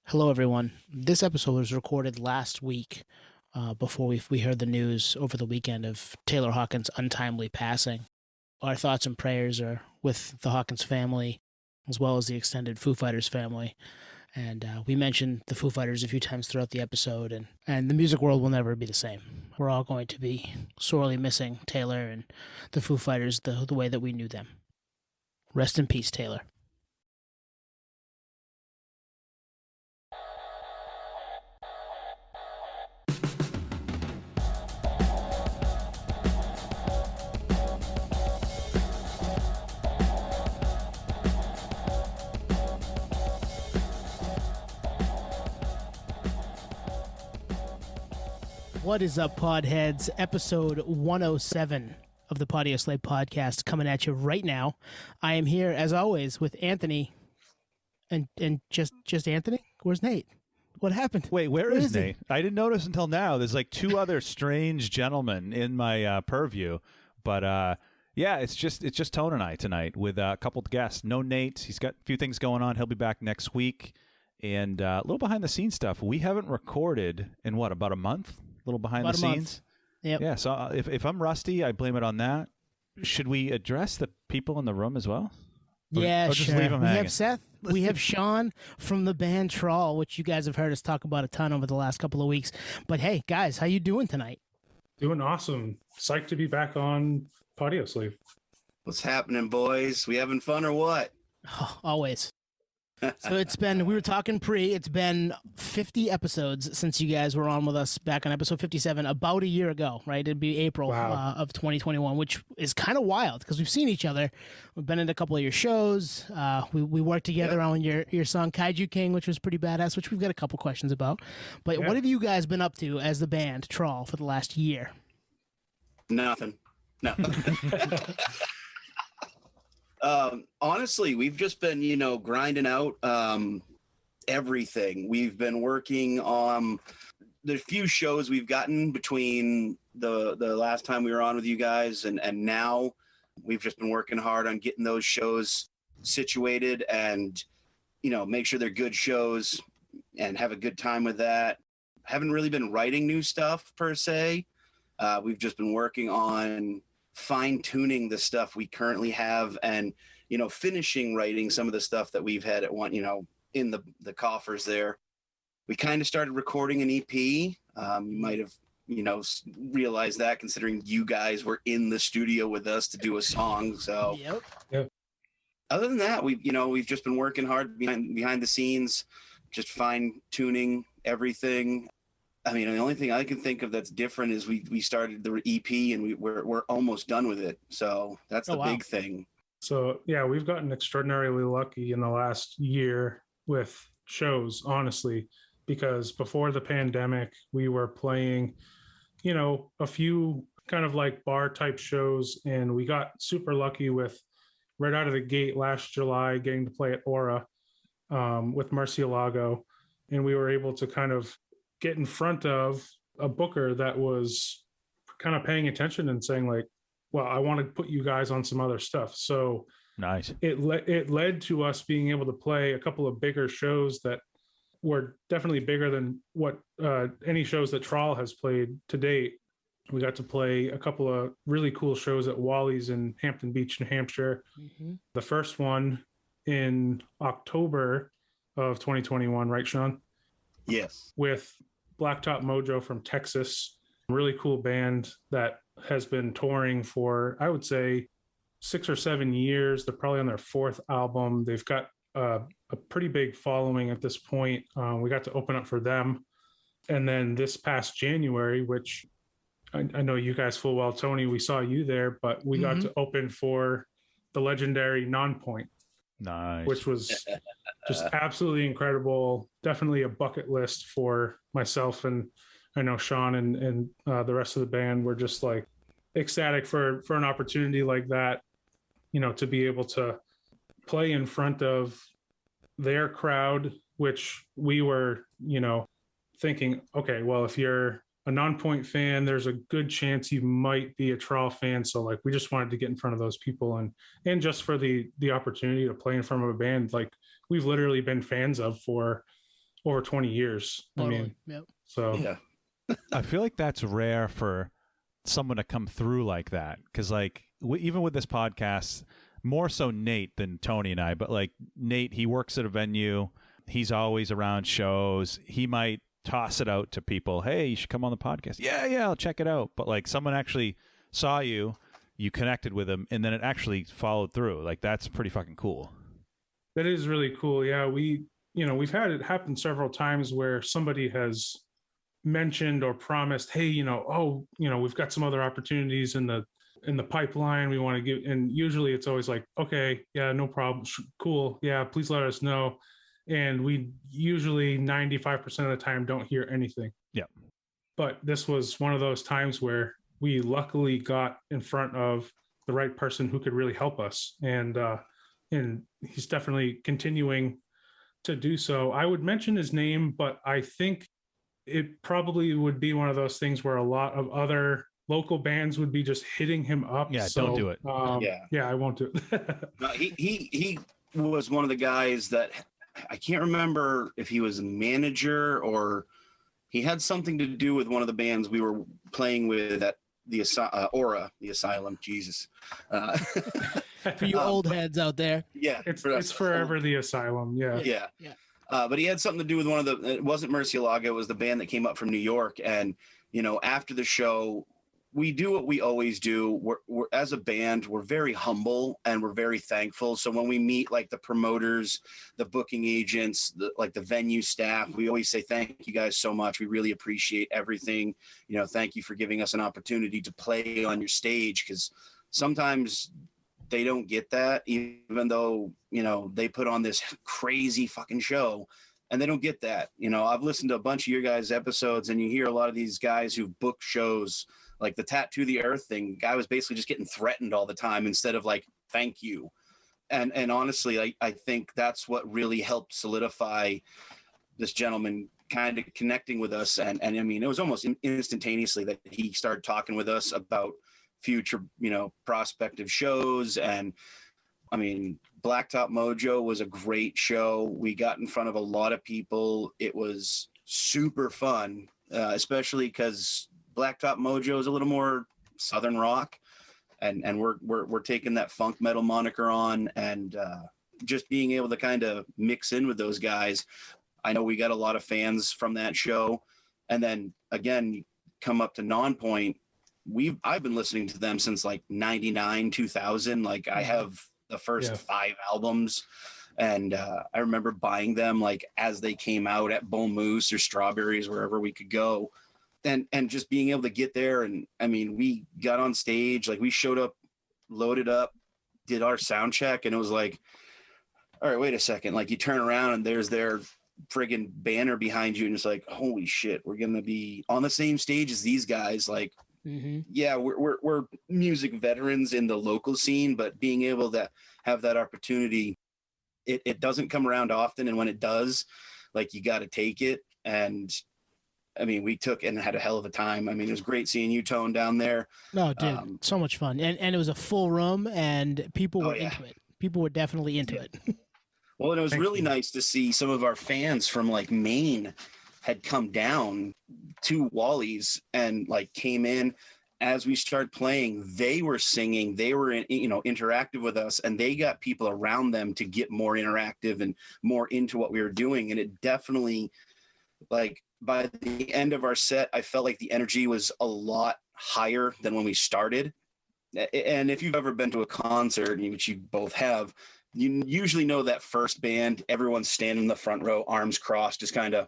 Hello, everyone. This episode was recorded last week before we heard the news over the weekend of Taylor Hawkins' untimely passing. Our thoughts and prayers are with the Hawkins family, as well as the extended Foo Fighters family. And we mentioned the Foo Fighters a few times throughout the episode, and the music world will never be the same. We're all going to be sorely missing Taylor and the Foo Fighters the way that we knew them. Rest in peace, Taylor. What is up, Podheads? Episode 107 of the Podio Slave podcast coming at you right now. I am here, as always, with Anthony. And just Anthony? Where's Nate? What happened? Wait, where is Nate? I didn't notice until now. There's like two other strange gentlemen in my purview. But yeah, it's just Tone and I tonight with a couple of guests. No Nate. He's got a few things going on. He'll be back next week. And a little behind the scenes stuff. We haven't recorded in about a month? A little behind the scenes. Yep. Yeah, so if I'm rusty, I blame it on that. Should we address the people in the room as well? Yeah, or just sure. leave them we hanging? have Seth. We have Shanon from the band Trawl, which you guys have heard us talk about a ton over the last couple of weeks. But hey, guys, how you doing tonight? Doing awesome. Psyched to be back on Podio Slave. What's happening, boys? We having fun or what? Oh, always. So we were talking it's been 50 episodes since you guys were on with us back on episode 57, about a year ago, right? It'd be April of 2021, which is kind of wild because we've seen each other. We've been in a couple of your shows. We worked together on your song Kaiju King, which was pretty badass, which we've got a couple questions about. But what have you guys been up to as the band Trawl for the last year? Nothing. No. Honestly, we've just been, grinding out everything. We've been working on the few shows we've gotten between the last time we were on with you guys and now. We've just been working hard on getting those shows situated and, make sure they're good shows and have a good time with that. Haven't really been writing new stuff per se. We've just been working on fine-tuning the stuff we currently have and finishing writing some of the stuff that we've had at one in the coffers there. We kind of started recording an EP. You might have realized that considering you guys were in the studio with us to do a song. So Yep. Other than that, we've just been working hard behind the scenes, just fine-tuning everything. I mean, the only thing I can think of that's different is we started the EP and we're almost done with it. So that's the big thing. So yeah, we've gotten extraordinarily lucky in the last year with shows, honestly, because before the pandemic, we were playing, a few kind of like bar type shows, and we got super lucky with right out of the gate last July getting to play at Aura with Murcielago, and we were able to kind of get in front of a booker that was kind of paying attention and saying like, well, I want to put you guys on some other stuff. So nice. It led to us being able to play a couple of bigger shows that were definitely bigger than what any shows that Trawl has played to date. We got to play a couple of really cool shows at Wally's in Hampton Beach, New Hampshire. Mm-hmm. The first one in October of 2021, right, Sean? Yes. With Blacktop Mojo from Texas, really cool band that has been touring for, I would say, 6 or 7 years. They're probably on their fourth album. They've got a pretty big following at this point. We got to open up for them. And then this past January, which I know you guys full well, Tony, we saw you there, but we got to open for the legendary Nonpoint. Nice. Which was just absolutely incredible. Definitely a bucket list for myself, and I know Sean and the rest of the band were just like ecstatic for an opportunity like that, to be able to play in front of their crowd, which we were, thinking, okay, well, if you're a Nonpoint fan, there's a good chance you might be a Trawl fan. So like, we just wanted to get in front of those people and just for the opportunity to play in front of a band like we've literally been fans of for over 20 years. Totally. I mean, Yep. so Yeah. I feel like that's rare for someone to come through like that. Because, like, even with this podcast, more so Nate than Tony and I, but like Nate, he works at a venue. He's always around shows. He might toss it out to people. Hey, you should come on the podcast. Yeah, I'll check it out. But like someone actually saw you, you connected with him, and then it actually followed through. Like that's pretty fucking cool. that is really cool. Yeah, we've had it happen several times where somebody has mentioned or promised, hey, we've got some other opportunities in the pipeline we want to give, and usually it's always like, okay, yeah, no problem, cool, yeah, please let us know. And we usually 95% of the time don't hear anything. Yeah. But this was one of those times where we luckily got in front of the right person who could really help us. And he's definitely continuing to do so. I would mention his name, but I think it probably would be one of those things where a lot of other local bands would be just hitting him up. Yeah, so, don't do it. Yeah, I won't do it. No, he was one of the guys that I can't remember if he was a manager or he had something to do with one of the bands we were playing with at the the Asylum. Jesus. For you old heads out there. Yeah, it's forever the Asylum. Yeah. Yeah. Yeah. But he had something to do with one of the. It wasn't Murcielago. It was the band that came up from New York. And after the show, we do what we always do. We're as a band, we're very humble and we're very thankful. So when we meet like the promoters, the booking agents, the venue staff, we always say thank you guys so much. We really appreciate everything. Thank you for giving us an opportunity to play on your stage, because sometimes they don't get that, even though they put on this crazy fucking show. And they don't get that. I've listened to a bunch of your guys' episodes, and you hear a lot of these guys who book shows like the Tattoo the Earth thing. Guy was basically just getting threatened all the time instead of like, thank you. And honestly, I think that's what really helped solidify this gentleman kind of connecting with us. And I mean, it was almost instantaneously that he started talking with us about future, prospective shows. And I mean, Blacktop Mojo was a great show. We got in front of a lot of people. It was super fun, especially because Blacktop Mojo is a little more Southern rock, and we're taking that funk metal moniker on, and just being able to kind of mix in with those guys. I know we got a lot of fans from that show, and then again, come up to Nonpoint. I've been listening to them since like 99, 2000. Like I have the first 5 albums, and I remember buying them like as they came out at Bull Moose or Strawberries, wherever we could go. And just being able to get there. And I mean, we got on stage, like we showed up, loaded up, did our sound check, and it was like, all right, wait a second. Like you turn around and there's their friggin' banner behind you, and it's like, holy shit, we're gonna be on the same stage as these guys. Like, yeah, we're music veterans in the local scene, but being able to have that opportunity, it doesn't come around often. And when it does, like you got to take it. And I mean, we took and had a hell of a time. I mean, it was great seeing you, Tone, down there. No, dude, so much fun. And it was a full room, and people were into it. People were definitely into it. Well, and it was really nice to see some of our fans from like Maine had come down to Wally's and like came in as we started playing. They were singing, they were interactive with us, and they got people around them to get more interactive and more into what we were doing. And it definitely, like, by the end of our set, I felt like the energy was a lot higher than when we started. And if you've ever been to a concert, which you both have, you usually know that first band, everyone's standing in the front row, arms crossed, just kind of,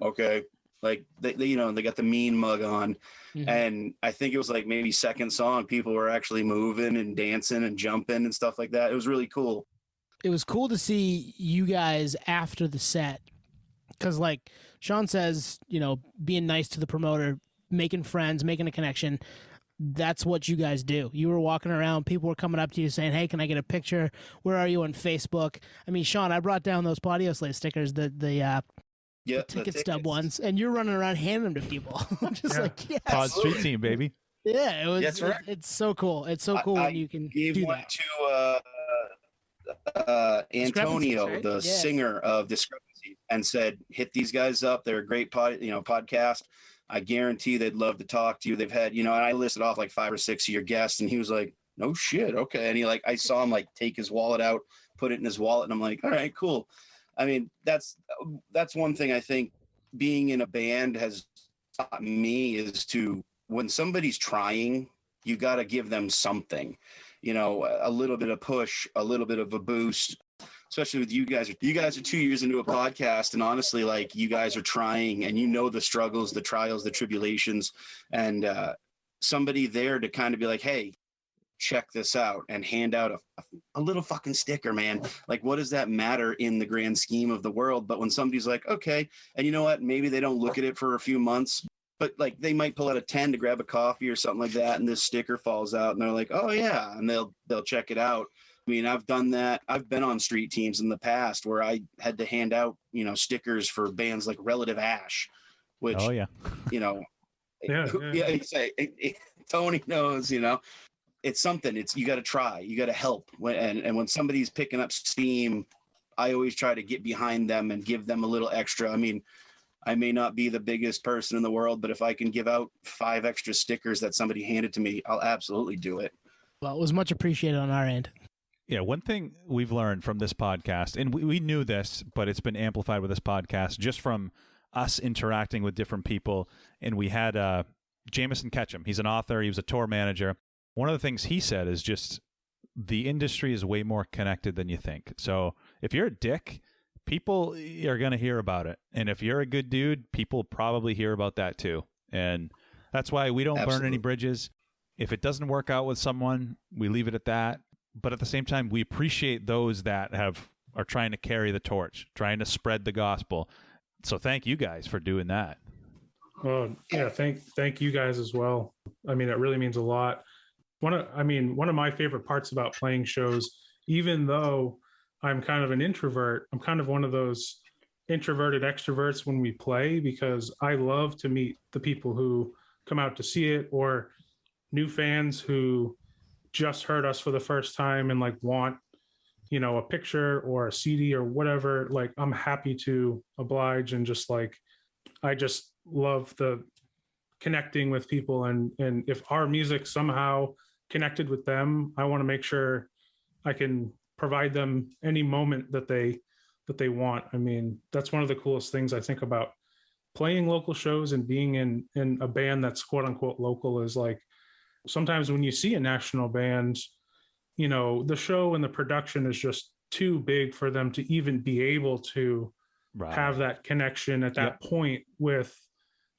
okay. Like they got the mean mug on. And I think it was like maybe second song, people were actually moving and dancing and jumping and stuff like that. It was really cool. It was cool to see you guys after the set. Because like Sean says, being nice to the promoter, making friends, making a connection, that's what you guys do. You were walking around, people were coming up to you saying, hey, can I get a picture? Where are you on Facebook? I mean, Sean, I brought down those Patio Slave stickers, the ticket stub ones, and you're running around handing them to people. I'm just like, yes. Pod Street Team, baby. Yeah, it was. That's right. It's so cool. It's so cool when you can do one that. to Antonio, right? the singer of Discrepancies. and said, hit these guys up. They're a great podcast. I guarantee they'd love to talk to you. They've had, and I listed off like 5 or 6 of your guests, and he was like, no shit. Okay. And I saw him like take his wallet out, put it in his wallet. And I'm like, all right, cool. I mean, that's one thing I think being in a band has taught me is to, when somebody's trying, you got to give them something, a little bit of push, a little bit of a boost, especially with you guys. You guys are 2 years into a podcast, and honestly, like, you guys are trying, and the struggles, the trials, the tribulations, and somebody there to kind of be like, hey, check this out, and hand out a little fucking sticker, man. Like, what does that matter in the grand scheme of the world? But when somebody's like, okay, and you know what, maybe they don't look at it for a few months, but like they might pull out a 10 to grab a coffee or something like that, and this sticker falls out, and they're like, oh yeah, and they'll check it out. I mean, I've done that. I've been on street teams in the past where I had to hand out, stickers for bands like Relative Ash, which, oh yeah, Tony knows, it's something. You got to try. You got to help. When somebody's picking up steam, I always try to get behind them and give them a little extra. I mean, I may not be the biggest person in the world, but if I can give out 5 extra stickers that somebody handed to me, I'll absolutely do it. Well, it was much appreciated on our end. Yeah, one thing we've learned from this podcast, and we knew this, but it's been amplified with this podcast, just from us interacting with different people. And we had Jameson Ketchum. He's an author. He was a tour manager. One of the things he said is just the industry is way more connected than you think. So if you're a dick, people are going to hear about it. And if you're a good dude, people probably hear about that too. And that's why we don't burn any bridges. If it doesn't work out with someone, we leave it at that. But at the same time, we appreciate those that are trying to carry the torch, trying to spread the gospel. So thank you guys for doing that. Oh yeah, thank you guys as well. I mean, it really means a lot. One of my favorite parts about playing shows, even though I'm kind of an introvert, I'm kind of one of those introverted extroverts when we play, because I love to meet the people who come out to see it, or new fans who just heard us for the first time and like want, a picture or a CD or whatever. Like, I'm happy to oblige, and just like, I just love the connecting with people. And if our music somehow connected with them, I want to make sure I can provide them any moment that they want. I mean, that's one of the coolest things I think about playing local shows and being in a band that's quote unquote local, is like, sometimes when you see a national band, the show and the production is just too big for them to even be able to have that connection at that point with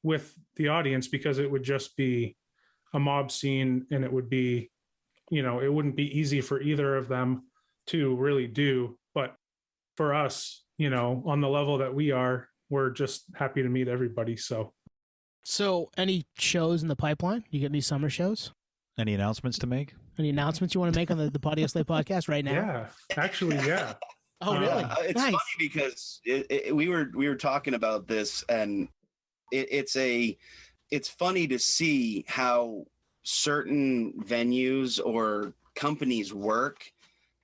the audience, because it would just be a mob scene, and it would be, it wouldn't be easy for either of them to really do. But for us, on the level that we are, we're just happy to meet everybody. So any shows in the pipeline? You get any summer shows? Any announcements to make? Any announcements you want to make on the Patio Slay podcast right now? Yeah, actually, yeah. Oh, really? It's nice. funny because we were talking about this, and it's funny to see how certain venues or companies work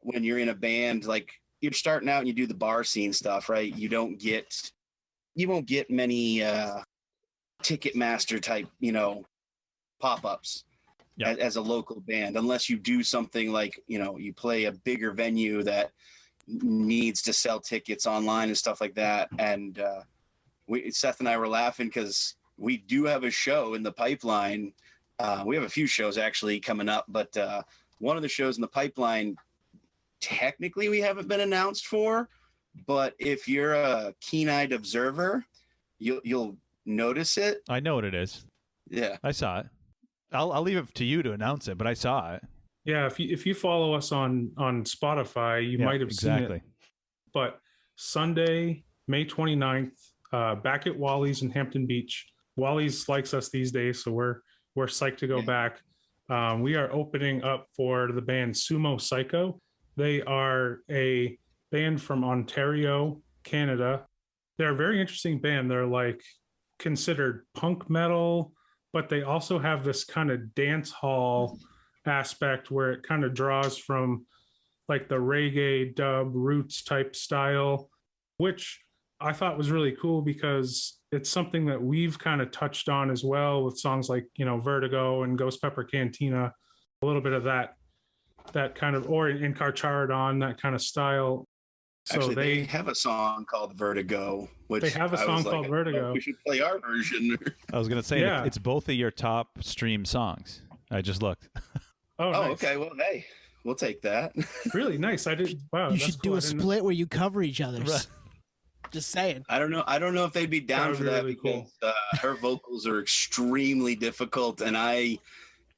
when you're in a band. Like, you're starting out and you do the bar scene stuff, right? You won't get many Ticketmaster type, pop-ups as a local band, unless you do something like, you play a bigger venue that needs to sell tickets online and stuff like that. And Seth and I were laughing because we do have a show in the pipeline. We have a few shows actually coming up, but one of the shows in the pipeline, technically we haven't been announced for, but if you're a keen-eyed observer, you'll notice it. I know what it is. Yeah, I saw it. I'll leave it to you to announce it, but I saw it. Yeah, if you follow us on Spotify, you might have seen it. But Sunday, May 29th, back at Wally's in Hampton Beach. Wally's likes us these days, so we're psyched to go back. We are opening up for the band Sumo Psycho. They are a band from Ontario, Canada. They're a very interesting band. They're like considered punk metal, but they also have this kind of dance hall aspect where it kind of draws from like the reggae dub roots type style, which I thought was really cool because it's something that we've kind of touched on as well with songs like, Vertigo and Ghost Pepper Cantina, a little bit of that kind of, or in Carcharodon, that kind of style. So Actually, they have a song called Vertigo, which they have a song called Vertigo. We should play our version. I was going to say, it's both of your top stream songs. I just looked. Oh, nice. Okay. Well, hey, we'll take that. Really nice. I did. Wow. You should do a split where you cover each other's. Right. Just saying. I don't know if they'd be down for that really because her vocals are extremely difficult, and I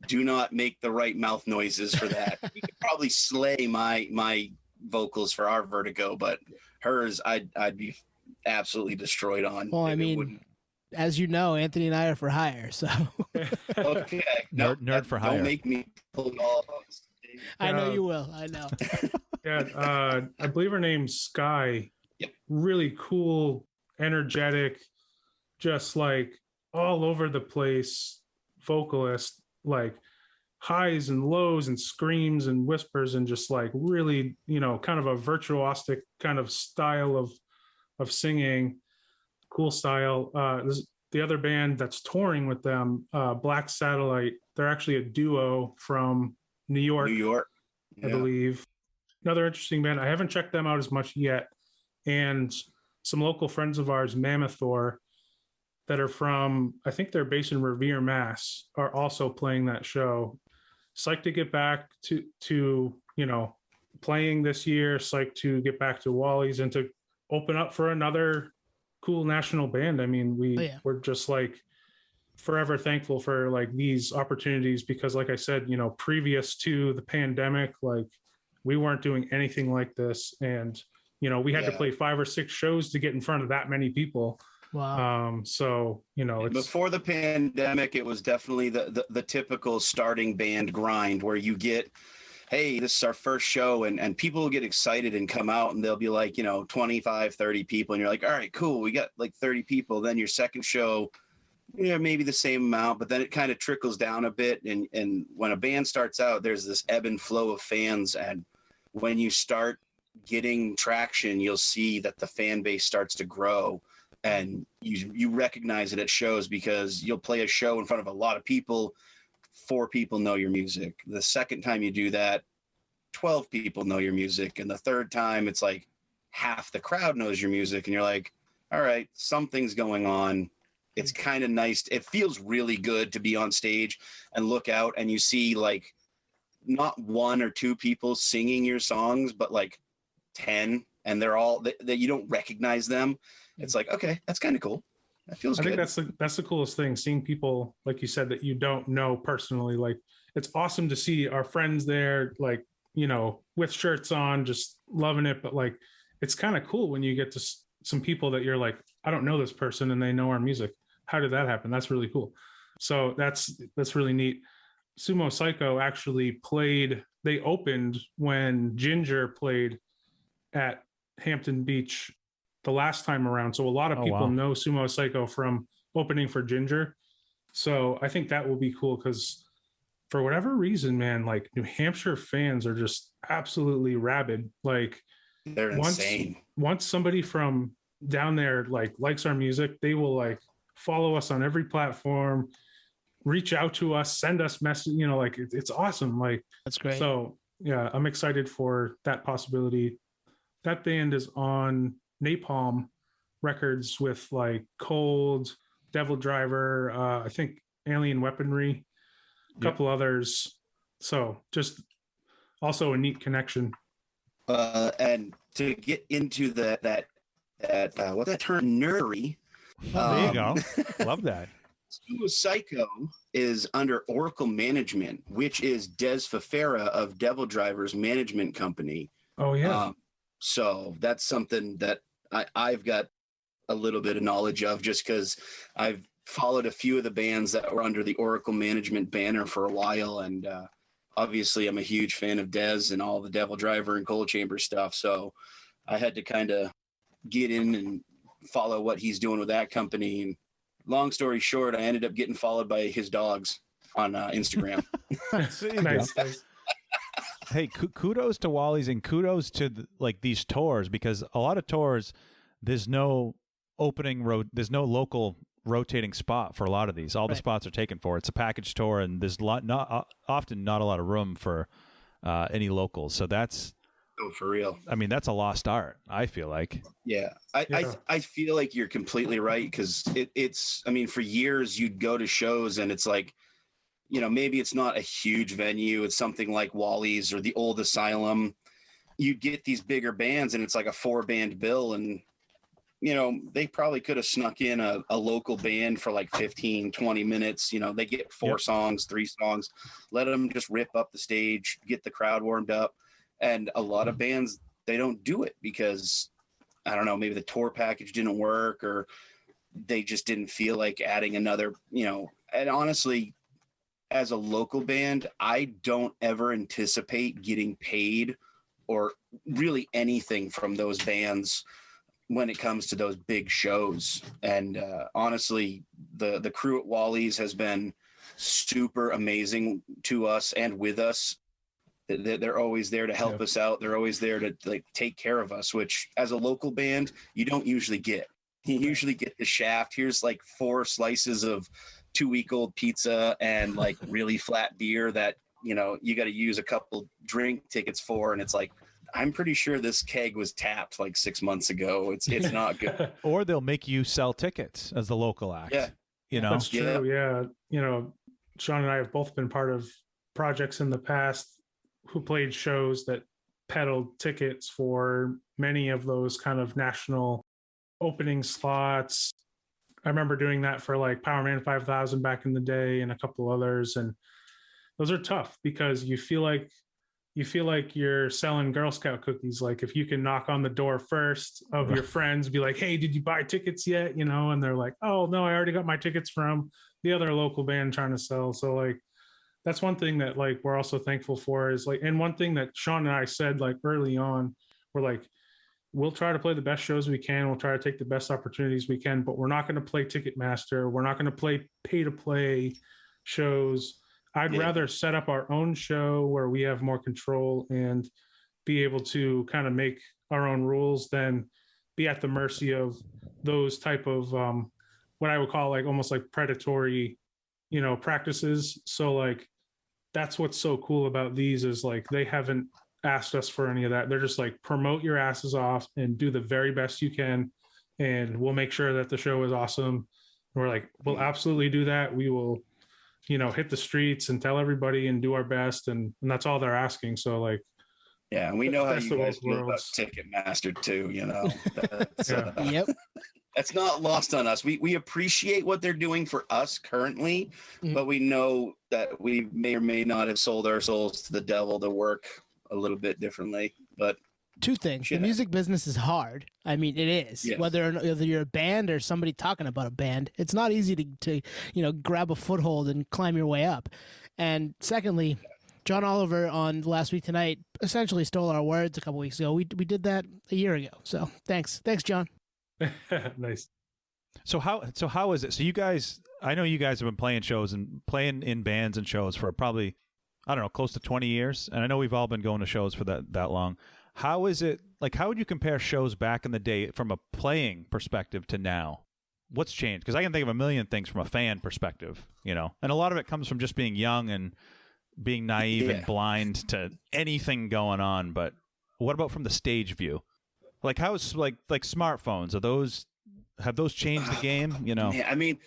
do not make the right mouth noises for that. You could probably slay my vocals for our Vertigo, but hers I'd be absolutely destroyed on. Well, I mean, as you know, Anthony and I are for hire, so okay. Nerd for hire. Don't make me pull it all. I know you will. I know. Yeah, I believe her name's Sky. Yep. Really cool, energetic, just like all over the place vocalist, like highs and lows and screams and whispers and just like really, kind of a virtuosic kind of style of singing. Cool style. The other band that's touring with them, Black Satellite, they're actually a duo from New York, I believe. Another interesting band. I haven't checked them out as much yet. And some local friends of ours, Mammothor, that are from, I think they're based in Revere, Mass, are also playing that show. Psyched to get back to playing this year. Psyched to get back to Wally's and to open up for another cool national band. I mean, we're just like forever thankful for like these opportunities because, like I said, previous to the pandemic, like we weren't doing anything like this, and we had to play 5 or 6 shows to get in front of that many people. Wow. So, it's... Before the pandemic, it was definitely the typical starting band grind where you get, hey, this is our first show, and people will get excited and come out and they'll be like, 25, 30 people. And you're like, all right, cool. We got like 30 people. Then your second show, maybe the same amount, but then it kind of trickles down a bit. And when a band starts out, there's this ebb and flow of fans. And when you start getting traction, you'll see that the fan base starts to grow, and you recognize it at shows because you'll play a show in front of a lot of people. 4 people know your music. The second time you do that, 12 people know your music. And the third time it's like half the crowd knows your music. And you're like, all right, something's going on. It's kind of nice. It feels really good to be on stage and look out and you see like not 1 or 2 people singing your songs, but like 10, and they're all that you don't recognize them. It's like, okay, that's kind of cool. That feels good. I think that's the coolest thing, seeing people, like you said, that you don't know personally. Like, it's awesome to see our friends there, like, with shirts on, just loving it. But like, it's kind of cool when you get to some people that you're like, I don't know this person and they know our music. How did that happen? That's really cool. So that's really neat. Sumo Psycho actually they opened when Ginger played at Hampton Beach the last time around. So a lot of people know Sumo Psycho from opening for Ginger. So I think that will be cool because for whatever reason, man, like New Hampshire fans are just absolutely rabid. Like they're insane. Once somebody from down there like likes our music, they will like follow us on every platform, reach out to us, send us messages, like it's awesome. Like that's great. So yeah, I'm excited for that possibility. That band is on Napalm Records with like Cold, Devil Driver, I think Alien Weaponry, a couple others. So just also a neat connection. And to get into that what's that term, nerdery. There you go. Love that. Sumo Psycho is under Oracle Management, which is Des Fafera of Devil Driver's management company. Oh yeah. So that's something that I've got a little bit of knowledge of just because I've followed a few of the bands that were under the Oracle Management banner for a while. And obviously I'm a huge fan of Des and all the Devil Driver and Cold Chamber stuff. So I had to kind of get in and follow what he's doing with that company. And long story short, I ended up getting followed by his dogs on Instagram. Nice. Hey, kudos to Wally's and kudos to these tours, because a lot of tours, there's no there's no local rotating spot for a lot of these. All the spots are taken for. It's a package tour, and there's often not a lot of room for any locals. So that's for real. I mean, that's a lost art, I feel like. Yeah. I feel like you're completely right, because it's I mean, for years you'd go to shows and it's like, you know, maybe it's not a huge venue. It's something like Wally's or the Old Asylum. You get these bigger bands and it's like a 4-band bill, and you know, they probably could have snuck in a local band for like 15, 20 minutes. You know, they get 4 songs, 3 songs, let them just rip up the stage, get the crowd warmed up. And a lot of bands, they don't do it because, I don't know, maybe the tour package didn't work, or they just didn't feel like adding another, you know. And honestly, as a local band, I don't ever anticipate getting paid or really anything from those bands when it comes to those big shows. And honestly, the crew at Wally's has been super amazing to us and with us. They're always there to help us out. They're always there to like take care of us, which as a local band, you don't usually get. You usually get the shaft. Here's like 4 slices of 2-week-old pizza and like really flat beer that, you know, you got to use a couple drink tickets for. And it's like, I'm pretty sure this keg was tapped like 6 months ago. It's not good. Or they'll make you sell tickets as the local act. Yeah. You know? That's true. Yeah. You know, Sean and I have both been part of projects in the past who played shows that peddled tickets for many of those kind of national opening slots. I remember doing that for like Power Man 5000 back in the day and a couple others. And those are tough because you feel like you're selling Girl Scout cookies. Like if you can knock on the door first of your friends, be like, hey, did you buy tickets yet? You know, and they're like, oh no, I already got my tickets from the other local band trying to sell. So like, that's one thing that like, we're also thankful for is like, and one thing that Sean and I said like early on, we're like, we'll try to play the best shows we can. We'll try to take the best opportunities we can, but we're not going to play Ticketmaster. We're not going to play pay to play shows. I'd rather set up our own show where we have more control and be able to kind of make our own rules than be at the mercy of those type of what I would call like almost like predatory, you know, practices. So like, that's what's so cool about these is like, they haven't asked us for any of that. They're just like, promote your asses off and do the very best you can. And we'll make sure that the show is awesome. And we're like, we'll absolutely do that. We will, you know, hit the streets and tell everybody and do our best. And that's all they're asking. So like, yeah, we know how you guys feel about Ticketmaster too, you know. Yep. That's not lost on us. We appreciate what they're doing for us currently, but we know that we may or may not have sold our souls to the devil to work a little bit differently. But 2 things. The music business is hard. I mean, it is. Yes. Whether you're a band or somebody talking about a band, it's not easy to you know, grab a foothold and climb your way up. And secondly, John Oliver on Last Week Tonight essentially stole our words a couple weeks ago. We did that a year ago. So thanks, John. Nice. So how is it? So you guys, I know you guys have been playing shows and playing in bands and shows for probably, I don't know, close to 20 years. And I know we've all been going to shows for that long. How is it, like, how would you compare shows back in the day from a playing perspective to now? What's changed? Because I can think of a million things from a fan perspective, you know, and a lot of it comes from just being young and being naive and blind to anything going on. But what about from the stage view? Like, how's like smartphones? Have those changed the game? You know, yeah, I mean,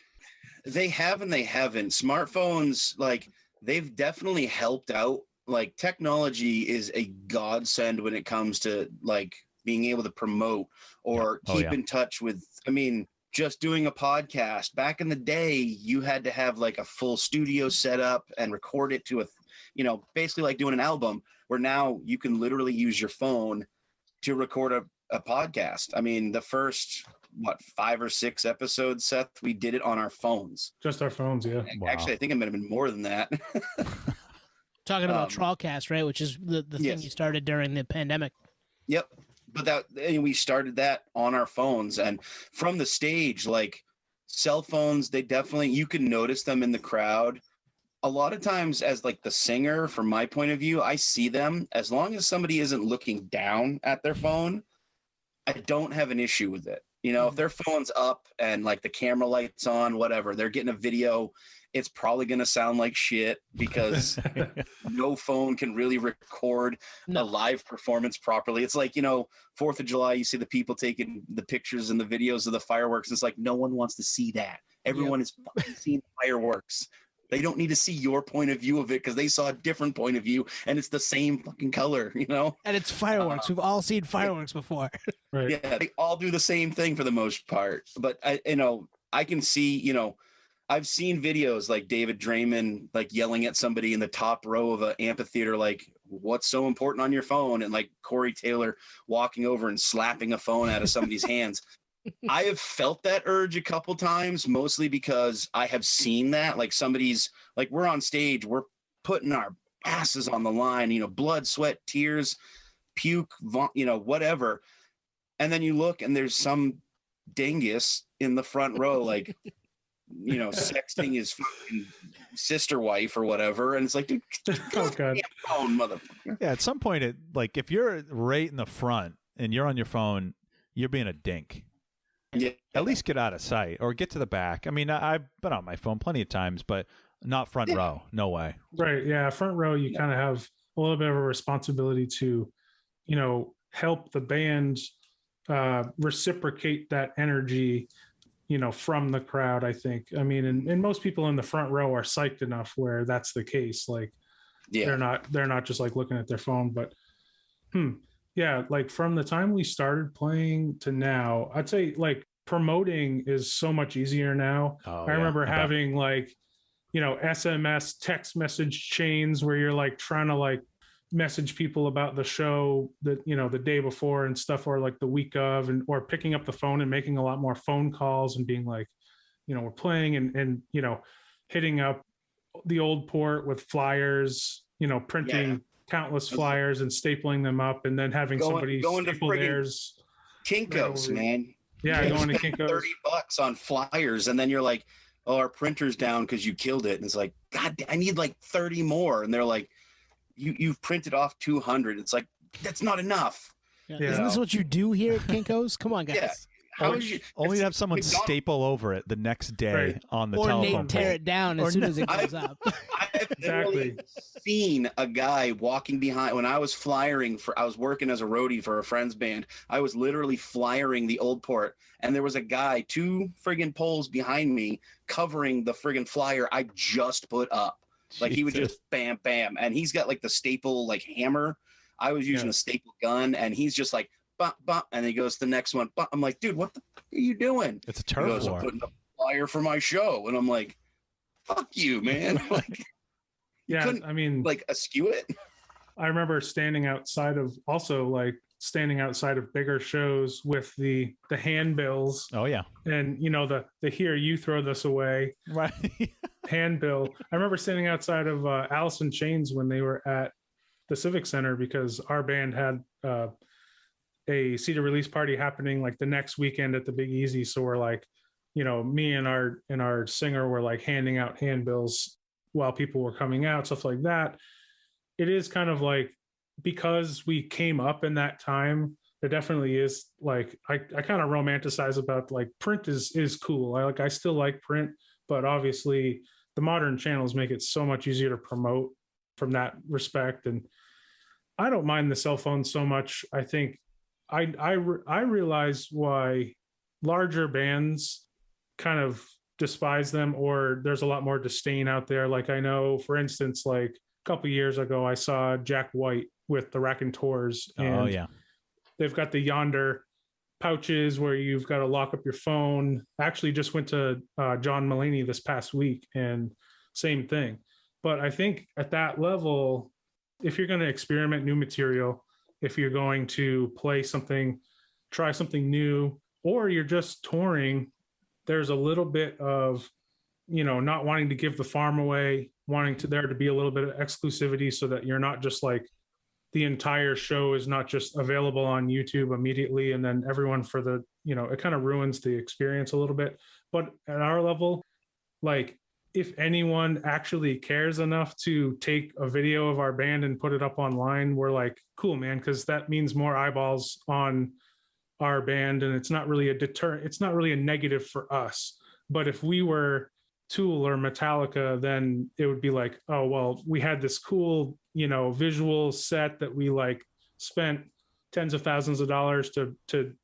they have and they haven't. Smartphones, like, they've definitely helped out. Like, technology is a godsend when it comes to like being able to promote or keep in touch with. I mean, just doing a podcast back in the day, you had to have like a full studio set up and record it to a, you know, basically like doing an album, where now you can literally use your phone to record a podcast. I mean, the first, 5 or 6 episodes, Seth, we did it on our phones. Just our phones, yeah. Actually, I think it might have been more than that. Talking about Trawlcast, right? Which is the thing you started during the pandemic. Yep. But we started that on our phones, and from the stage, like, cell phones, they definitely, you can notice them in the crowd. A lot of times as like the singer, from my point of view, I see them as long as somebody isn't looking down at their phone. I don't have an issue with it. You know, if their phone's up and like the camera light's on, whatever, they're getting a video, it's probably going to sound like shit because no phone can really record a live performance properly. It's like, you know, 4th of July, you see the people taking the pictures and the videos of the fireworks. It's like, no one wants to see that. Everyone is fucking seeing fireworks. They don't need to see your point of view of it because they saw a different point of view and it's the same fucking color, you know? And it's fireworks. We've all seen fireworks before. Right. Yeah, they all do the same thing for the most part. But I can see, you know, I've seen videos like David Draymond like yelling at somebody in the top row of an amphitheater, like, what's so important on your phone? And like Corey Taylor walking over and slapping a phone out of somebody's hands. I have felt that urge a couple times, mostly because I have seen that, like somebody's like, we're on stage, we're putting our asses on the line, you know, blood, sweat, tears, puke, you know, whatever. And then you look and there's some dingus in the front row, like, you know, sexting his fucking sister wife or whatever. And it's like, dude, Oh, God. phone, motherfucker. Yeah, at some point, like if you're right in the front and you're on your phone, you're being a dink. Yeah. At least get out of sight or get to the back. I mean, I've been on my phone plenty of times, but not front row. No way. Right. Yeah. Front row, you kind of have a little bit of a responsibility to, you know, help the band reciprocate that energy, you know, from the crowd, I think. I mean, and most people in the front row are psyched enough where that's the case. Like, they're not just like looking at their phone, but yeah, like from the time we started playing to now, I'd say like promoting is so much easier now. I remember having like, you know, SMS text message chains where you're like trying to like message people about the show that, you know, the day before and stuff, or like the week of, and or picking up the phone and making a lot more phone calls and being like, you know, we're playing and you know, hitting up the old port with flyers, you know, printing countless flyers and stapling them up and then having somebody staple theirs. Kinko's, man. Yeah, going to Kinko's. $30 on flyers, and then you're like, oh, our printer's down because you killed it. And it's like, God, I need like 30 more. And they're like, you've printed off 200. It's like, that's not enough. Yeah. Isn't this what you do here at Kinko's? Come on, guys. Yeah. Only to have someone staple over it the next day on the telephone. Or Nate tear it down as soon as it goes up. I've literally seen a guy walking behind when I was flyering I was working as a roadie for a friend's band. I was literally flyering the old port, and there was a guy 2 friggin' poles behind me covering the friggin' flyer I just put up. Like he would just bam, bam. And he's got like the staple like hammer. I was using a staple gun, and he's just like, bump, bump, and he goes to the next one. Bump. I'm like, dude, what the fuck are you doing? It's a turf war. I'm putting a flyer for my show, and I'm like, fuck you, man. Like, I mean, like askew it. I remember standing outside of bigger shows with the handbills. Oh yeah, and you know the here you throw this away, right? Handbill. I remember standing outside of Alice in Chains when they were at the Civic Center because our band had a CD release party happening like the next weekend at the Big Easy. So we're like, you know, me and our singer were like handing out handbills while people were coming out, stuff like that. It is kind of like, because we came up in that time, it definitely is like, I kind of romanticize about like print is cool. I still like print, but obviously the modern channels make it so much easier to promote from that respect. And I don't mind the cell phone so much. I think I realize why larger bands kind of despise them, or there's a lot more disdain out there. Like I know, for instance, like a couple of years ago, I saw Jack White with the Raconteurs, and they've got the Yonder pouches where you've got to lock up your phone. I actually just went to John Mulaney this past week, and same thing. But I think at that level, if you're going to experiment new material, if you're going to play something, try something new, or you're just touring, there's a little bit of, you know, not wanting to give the farm away, wanting there to be a little bit of exclusivity so that you're not just like, the entire show is not just available on YouTube immediately. And then everyone for the, you know, it kind of ruins the experience a little bit. But at our level, like if anyone actually cares enough to take a video of our band and put it up online, we're like, cool, man. Cause that means more eyeballs on our band, and it's not really a deterrent. It's not really a negative for us. But if we were Tool or Metallica, then it would be like, oh, well, we had this cool, visual set that we like spent tens of thousands of dollars to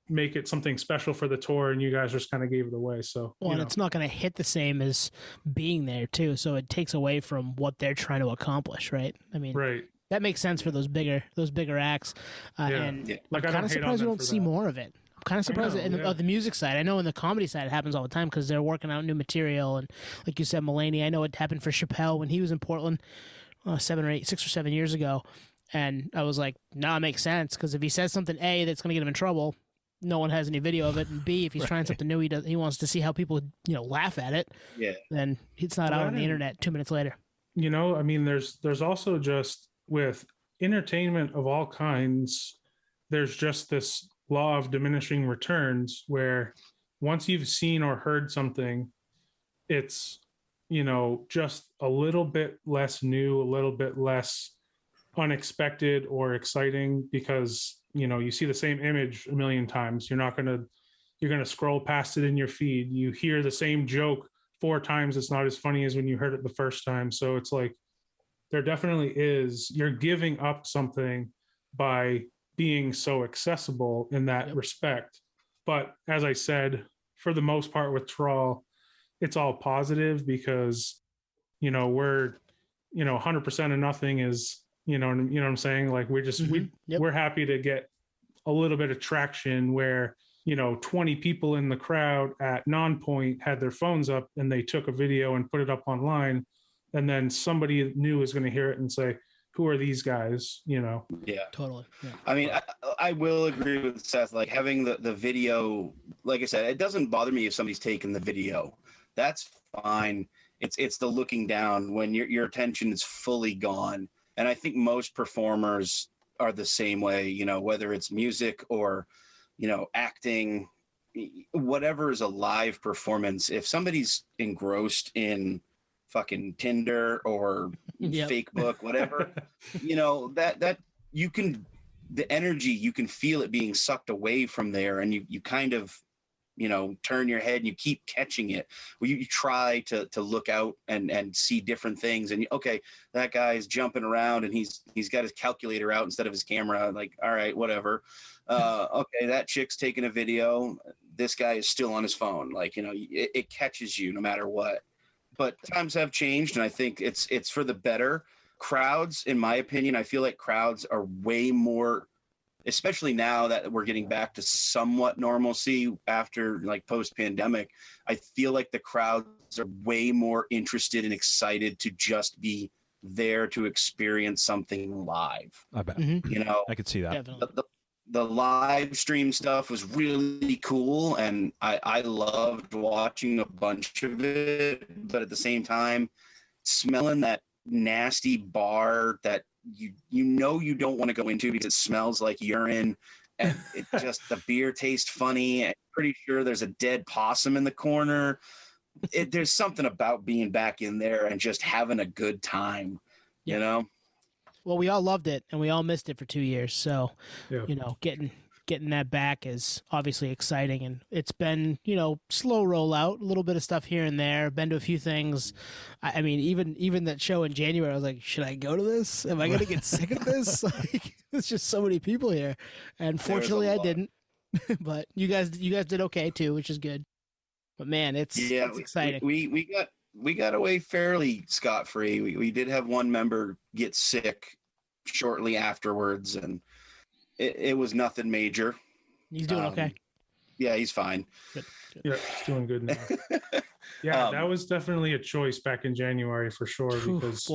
make it something special for the tour, and you guys just kind of gave it away. So, well, and it's not going to hit the same as being there too. So it takes away from what they're trying to accomplish, right? I mean, right. That makes sense for those bigger acts. And Like, I'm kind of surprised we don't see more of it. I'm kind of surprised the music side. I know in the comedy side it happens all the time because they're working out new material. And like you said, Mulaney, I know it happened for Chappelle when he was in Portland 6 or 7 years ago. And I was like, it makes sense, because if he says something, A, that's going to get him in trouble, no one has any video of it, and B, if he's trying something new, he wants to see how people laugh at it. Yeah. Then it's not out on the internet 2 minutes later. I mean, there's also just with entertainment of all kinds, there's just this law of diminishing returns where once you've seen or heard something, it's just a little bit less new, a little bit less unexpected or exciting, because you see the same image a million times. You're going to scroll past it in your feed. You hear the same joke 4 times. It's not as funny as when you heard it the first time. So it's like, there definitely is, you're giving up something by being so accessible in that respect. But as I said, for the most part with Trawl, it's all positive, because we're 100% of nothing is what I'm saying, like we're just we're happy to get a little bit of traction where 20 people in the crowd at Nonpoint had their phones up and they took a video and put it up online, and then somebody new is going to hear it and say, who are these guys? Yeah, totally. Yeah. I mean, I will agree with Seth, like having the video, like I said, it doesn't bother me if somebody's taking the video. That's fine. It's the looking down when your attention is fully gone. And I think most performers are the same way, whether it's music or, acting, whatever is a live performance. If somebody's engrossed in fucking Tinder or fake book, whatever, that you can, the energy, you can feel it being sucked away from there. And you kind of, turn your head and you keep catching it. Well, you try to look out and see different things. And okay, that guy's jumping around and he's got his calculator out instead of his camera. Like, all right, whatever. Okay, that chick's taking a video. This guy is still on his phone. Like, it catches you no matter what. But times have changed, and I think it's for the better. Crowds, in my opinion, I feel like crowds are way more, especially now that we're getting back to somewhat normalcy after like post-pandemic. I feel like the crowds are way more interested and excited to just be there to experience something live. I bet. I could see that. The live stream stuff was really cool, and I loved watching a bunch of it, but at the same time, smelling that nasty bar that you don't want to go into because it smells like urine, and it just, the beer tastes funny. I'm pretty sure there's a dead possum in the corner. There's something about being back in there and just having a good time, Well, we all loved it and we all missed it for 2 years. So, getting that back is obviously exciting, and it's been, slow rollout, a little bit of stuff here and there. Been to a few things. I mean, even that show in January, I was like, should I go to this? Am I going to get sick of this? Like, there's just so many people here, and fortunately I didn't. But you guys did okay too, which is good. But man, it's exciting. We got away fairly scot-free. We did have one member get sick shortly afterwards, and it was nothing major. He's doing okay. Yeah, he's fine. Good. Yeah, he's doing good now. Yeah, that was definitely a choice back in January for sure, because,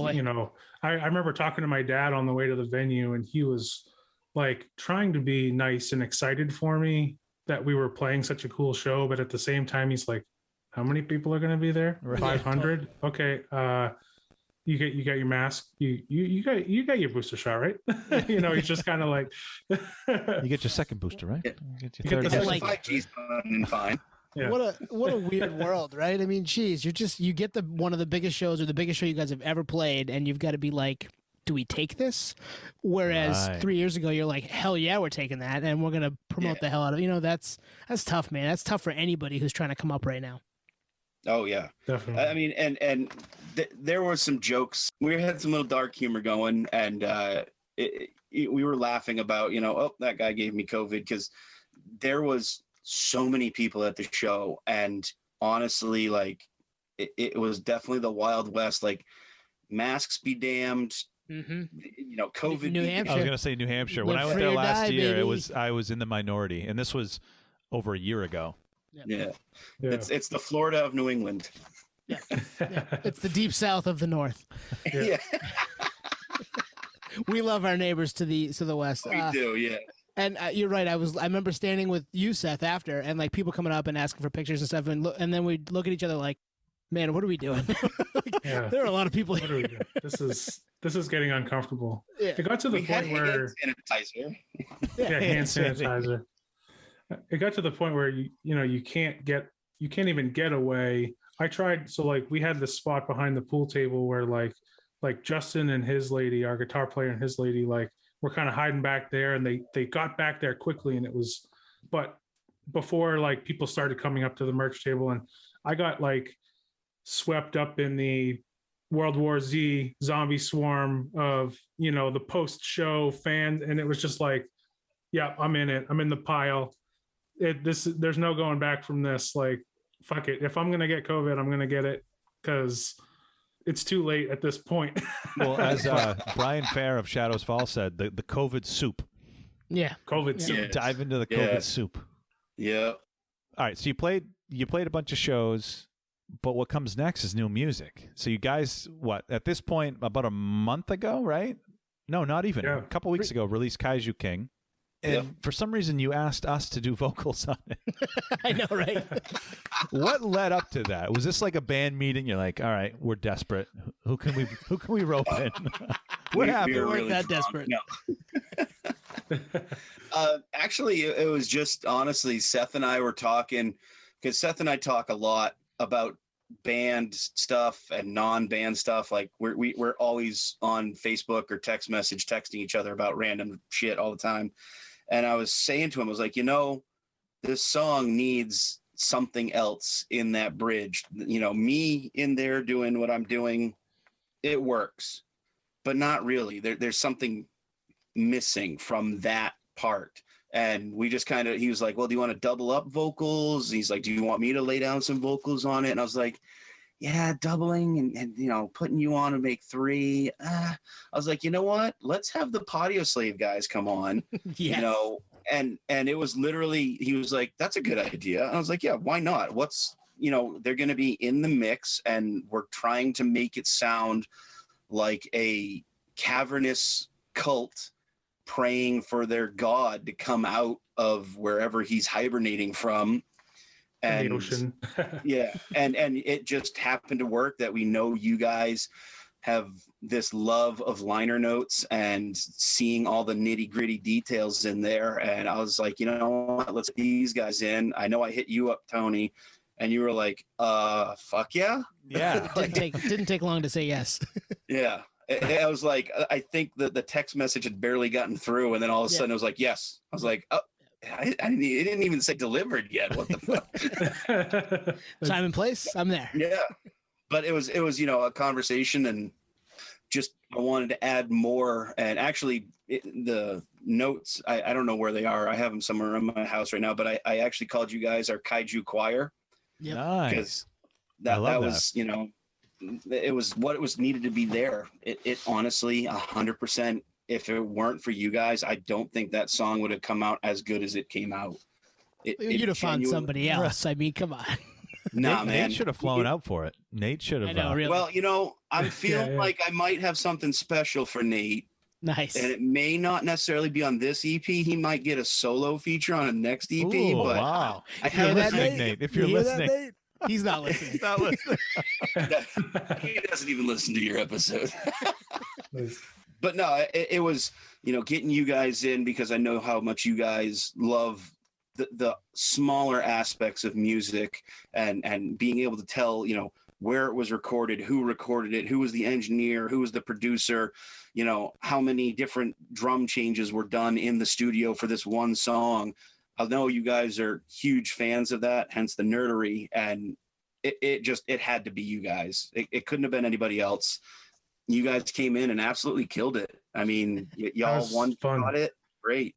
I remember talking to my dad on the way to the venue, and he was like trying to be nice and excited for me that we were playing such a cool show. But at the same time, he's like, how many people are going to be there? 500. Okay. You got your mask. You got your booster shot, right? He's just kind of like, you get your second booster, right? Yeah. You get your third. Like 5G's fine. Yeah. What a weird world, right? I mean, geez, you get one of the biggest shows or the biggest show you guys have ever played, and you've got to be like do we take this? Whereas Right. 3 years ago, you're like, hell yeah, we're taking that, and we're gonna promote the hell out of it. You know, that's tough, man. That's tough for anybody who's trying to come up right now. Oh yeah, Definitely. I mean, and there were some jokes. We had some little dark humor going, and we were laughing about, oh, that guy gave me COVID, because there was so many people at the show, and honestly, like it was definitely the Wild West. Like, masks be damned. COVID. New I Hampshire. was going to say New Hampshire. When Live I went free there or last die, year, baby. I was in the minority, and this was over a year ago. Yeah. Yeah. It's the Florida of New England. Yeah. It's the deep south of the north. Yeah. We love our neighbors to the west. We do, yeah. And you're right. I remember standing with you, Seth, after, and like people coming up and asking for pictures and stuff, and then we'd look at each other like, man, what are we doing? Yeah. There are a lot of people What are we here. doing? This is getting uncomfortable. Yeah. It got to the We had point where hand sanitizer. hand sanitizer. It got to the point where you can't even get away. I tried, so like we had this spot behind the pool table where like Justin and his lady, our guitar player and his lady, like were kind of hiding back there, and they got back there quickly, and it was, but before like people started coming up to the merch table, and I got like swept up in the World War Z zombie swarm of the post show fans, and it was just like, yeah, I'm in it. I'm in the pile. There's no going back from this. Like, fuck it. If I'm gonna get COVID, I'm gonna get it, because it's too late at this point. Well, as Brian Fair of Shadows Fall said, the COVID soup. Yeah. COVID. Yeah. So Yeah. Dive into the COVID soup. Yeah. All right, so you played a bunch of shows, but what comes next is new music. So you guys, at this point, about a month ago, right? No, not even. Yeah. A couple weeks ago, released Kaiju King. And for some reason, you asked us to do vocals on it. I know, right? What led up to that? Was this like a band meeting? You're like, all right, we're desperate. Who can we rope in? What happened? We were weren't really that drunk. desperate. No. Actually, it was just, honestly, Seth and I were talking, because Seth and I talk a lot about band stuff and non-band stuff. Like we're always on Facebook or text message texting each other about random shit all the time. And I was saying to him, I was like, this song needs something else in that bridge. Me in there doing what I'm doing, it works, but not really. There's something missing from that part. And we just he was like, well, do you want to double up vocals? He's like, do you want me to lay down some vocals on it? And I was like, yeah, doubling and putting you on to make 3. I was like, you know what? Let's have the Patio Slave guys come on. Yes. And it was literally, he was like, that's a good idea. And I was like, yeah, why not? They're going to be in the mix, and we're trying to make it sound like a cavernous cult praying for their god to come out of wherever he's hibernating from. And the ocean. yeah, and it just happened to work that we know you guys have this love of liner notes and seeing all the nitty-gritty details in there. And I was like, you know what, let's get these guys in. I know I hit you up, Tony, and you were like, fuck yeah. Yeah. Didn't take long to say yes. Yeah. I was like, I think that the text message had barely gotten through, and then all of a sudden it was like, yes. I was like, oh, it didn't even say delivered yet. What the fuck? Time and place, I'm there. Yeah. But it was a conversation, and just I wanted to add more. And actually, the notes, I don't know where they are. I have them somewhere in my house right now. But I actually called you guys our Kaiju Choir. Yep. Nice. Because that was, it was what it was needed to be there. It honestly, 100%. If it weren't for you guys, I don't think that song would have come out as good as it came out. You'd have found somebody else. I mean, come on. Nah, man. Nate should have flown out for it. Nate should have. I know, really. Well, I'm feeling like I might have something special for Nate. Nice. And it may not necessarily be on this EP. He might get a solo feature on a next EP. Ooh, but wow. I If you're hear that, listening, Nate, if you're You hear that, listening. Nate? He's not listening. He's not listening. he doesn't even listen to your episode. But no, it was, getting you guys in, because I know how much you guys love the smaller aspects of music, and being able to tell, where it was recorded, who recorded it, who was the engineer, who was the producer, you know, how many different drum changes were done in the studio for this one song. I know you guys are huge fans of that, hence the nerdery, and it had to be you guys. It couldn't have been anybody else. You guys came in and absolutely killed it. I mean, y'all got it. Great.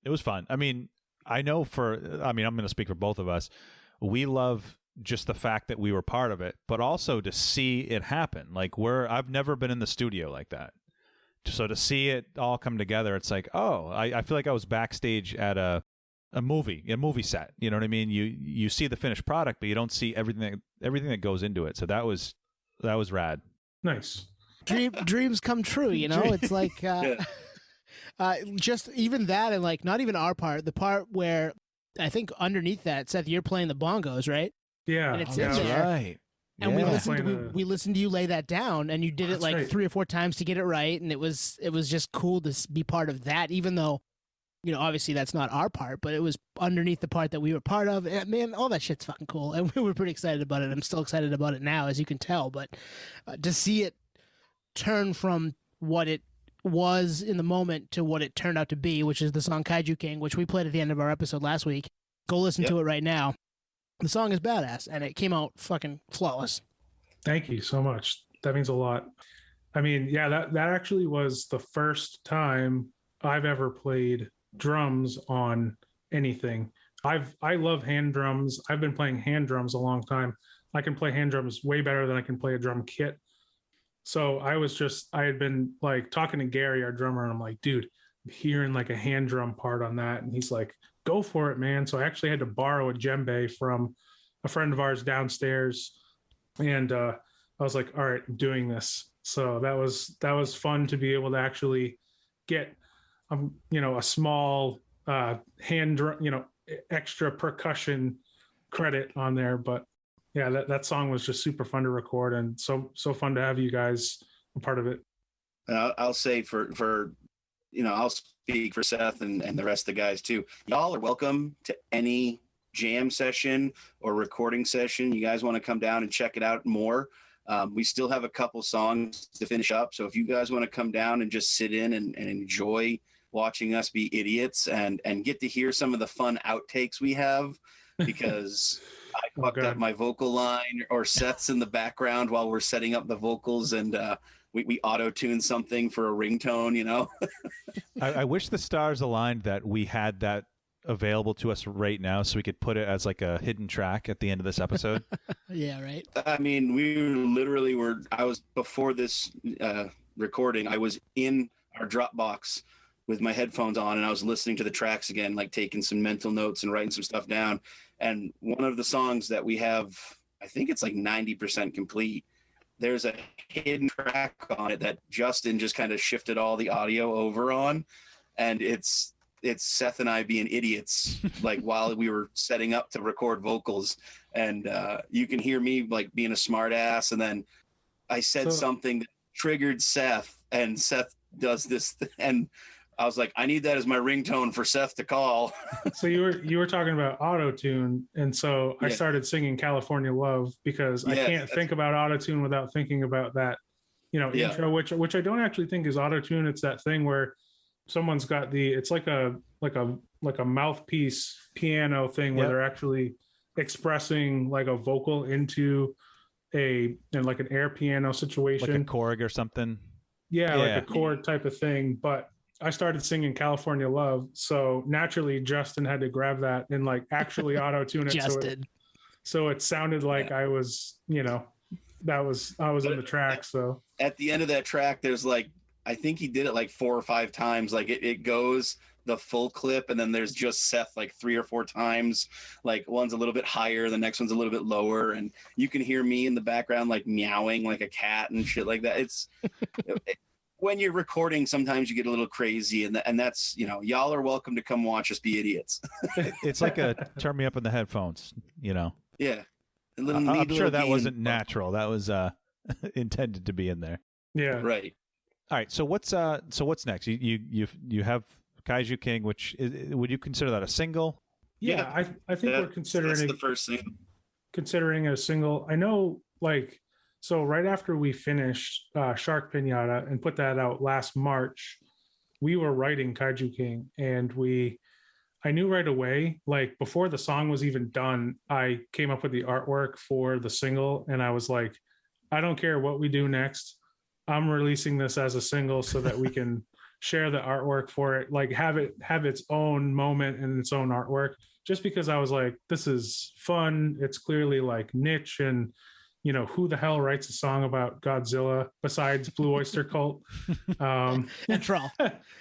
It was fun. I mean, I'm going to speak for both of us. We love just the fact that we were part of it, but also to see it happen. Like I've never been in the studio like that. So to see it all come together, it's like, oh, I feel like I was backstage at a movie set. You know what I mean? You see the finished product, but you don't see everything that goes into it. So that was rad. Nice. Dreams come true, you know? It's like just even that, and like not even our part, the part where I think underneath that, Seth, you're playing the bongos, right? Yeah. And it's in there. Right. And Yeah. we listened to you lay that down, and you did it like right. 3 or 4 times to get it right, and it was just cool to be part of that, even though, you know, obviously that's not our part, but it was underneath the part that we were part of. And man, all that shit's fucking cool, and we were pretty excited about it. I'm still excited about it now, as you can tell. But to see it turn from what it was in the moment to what it turned out to be, which is the song Kaiju King, which we played at the end of our episode last week. Go listen to it right now. The song is badass, and it came out fucking flawless. Thank you so much. That means a lot. I mean, yeah, that actually was the first time I've ever played drums on anything. I love hand drums. I've been playing hand drums a long time. I can play hand drums way better than I can play a drum kit. So I had been like talking to Gary, our drummer, and I'm like, dude, I'm hearing like a hand drum part on that. And he's like, go for it, man. So I actually had to borrow a djembe from a friend of ours downstairs. And I was like, all right, I'm doing this. So that was fun to be able to actually get, a small hand drum, extra percussion credit on there. But yeah, that song was just super fun to record, and so fun to have you guys a part of it. I'll say I'll speak for Seth and the rest of the guys too. Y'all are welcome to any jam session or recording session. You guys want to come down and check it out more. We still have a couple songs to finish up. So if you guys want to come down and just sit in and enjoy watching us be idiots and get to hear some of the fun outtakes we have, because I fucked up my vocal line, or Seth's in the background while we're setting up the vocals, and we auto-tune something for a ringtone, you know? I wish the stars aligned that we had that available to us right now, so we could put it as like a hidden track at the end of this episode. Yeah, right. I mean, before this recording, I was in our Dropbox with my headphones on, and I was listening to the tracks again, like taking some mental notes and writing some stuff down. And one of the songs that we have, I think it's like 90% complete, there's a hidden track on it that Justin just kind of shifted all the audio over on. And it's Seth and I being idiots, like while we were setting up to record vocals. And you can hear me like being a smart ass. And then I said something that triggered Seth, and Seth does this. And I was like, I need that as my ringtone for Seth to call. So you were talking about auto-tune, and so I started singing California Love, because I can't think about auto-tune without thinking about that, intro, which I don't actually think is auto-tune. It's that thing where someone's got it's like a mouthpiece piano thing where they're actually expressing like a vocal into like an air piano situation, like a chord or something. Like a chord type of thing. But I started singing California Love, so naturally Justin had to grab that and like actually auto-tune it. So it sounded like I was, I was in the track. So at the end of that track, there's like, I think he did it like 4 or 5 times. Like it goes the full clip, and then there's just Seth like 3 or 4 times. Like one's a little bit higher, the next one's a little bit lower, and you can hear me in the background like meowing like a cat and shit like that. It's when you're recording, sometimes you get a little crazy, and that's, y'all are welcome to come watch us be idiots. It's like a turn me up in the headphones, Yeah. I'm sure that wasn't natural. That was intended to be in there. Yeah. Right. All right. So what's next? You have Kaiju King, which would you consider that a single? Yeah, I think we're considering that's the first thing. Considering a single. I know like, so right after we finished Shark Pinata and put that out last March, we were writing Kaiju King, and I knew right away, like before the song was even done, I came up with the artwork for the single, and I was like, I don't care what we do next. I'm releasing this as a single so that we can share the artwork for it, like have its own moment and its own artwork. Just because I was like, this is fun. It's clearly like niche, and who the hell writes a song about Godzilla besides Blue Oyster Cult And Trawl.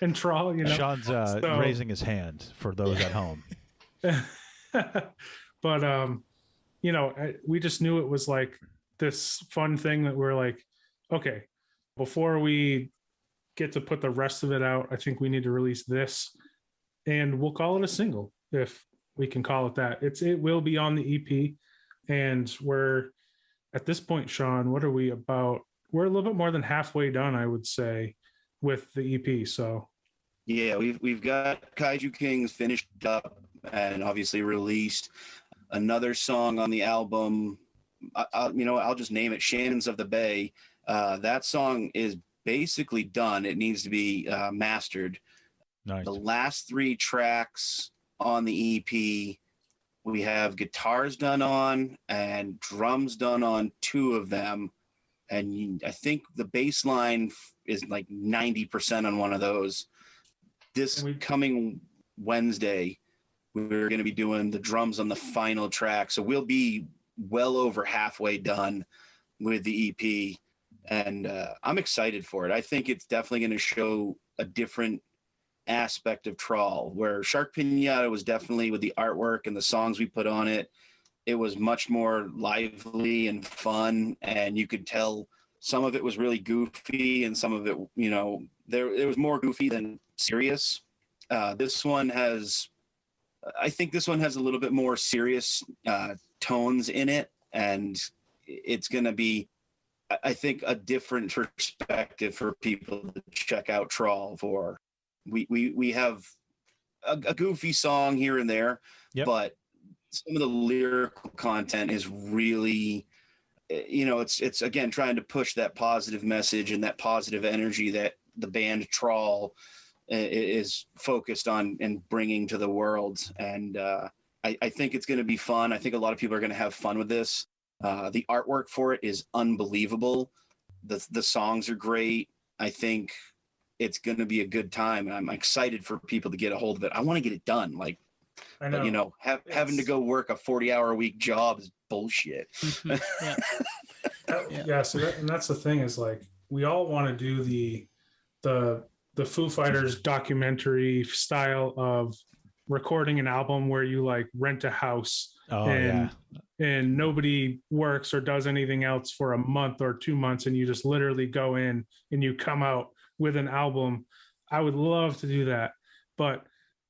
and Trawl? Sean's raising his hand for those at home. But we just knew it was like this fun thing that we're like, okay, before we get to put the rest of it out, I think we need to release this, and we'll call it a single if we can call it that. It will be on the EP, and we're at this point, Sean, what are we about? We're a little bit more than halfway done, I would say, with the EP. So yeah, we've got Kaiju Kings finished up and obviously released. Another song on the album, I'll just name it, Shannon's of the Bay. That song is basically done. It needs to be mastered. Nice. The last 3 tracks on the EP, we have guitars done on and drums done on 2 of them. And I think the bass line is like 90% on one of those. This coming Wednesday, we're going to be doing the drums on the final track. So we'll be well over halfway done with the EP. And I'm excited for it. I think it's definitely going to show a different aspect of Trawl, where Shark Pinata was definitely, with the artwork and the songs we put on it, it was much more lively and fun, and you could tell some of it was really goofy and some of it, it was more goofy than serious. This one has a little bit more serious tones in it, and it's going to be, I think, a different perspective for people to check out Trawl for. We have a goofy song here and there, yep, but some of the lyrical content is really, it's again trying to push that positive message and that positive energy that the band Trawl is focused on and bringing to the world. And I think it's going to be fun. I think a lot of people are going to have fun with this. The artwork for it is unbelievable. The songs are great. I think it's going to be a good time, and I'm excited for people to get a hold of it. I want to get it done. Like, I know, having to go work a 40-hour-a-week job is bullshit. Yeah. So that's the thing, is like, we all want to do the Foo Fighters documentary style of recording an album where you like rent a house and nobody works or does anything else for a month or 2 months, and you just literally go in and you come out with an album. I would love to do that, but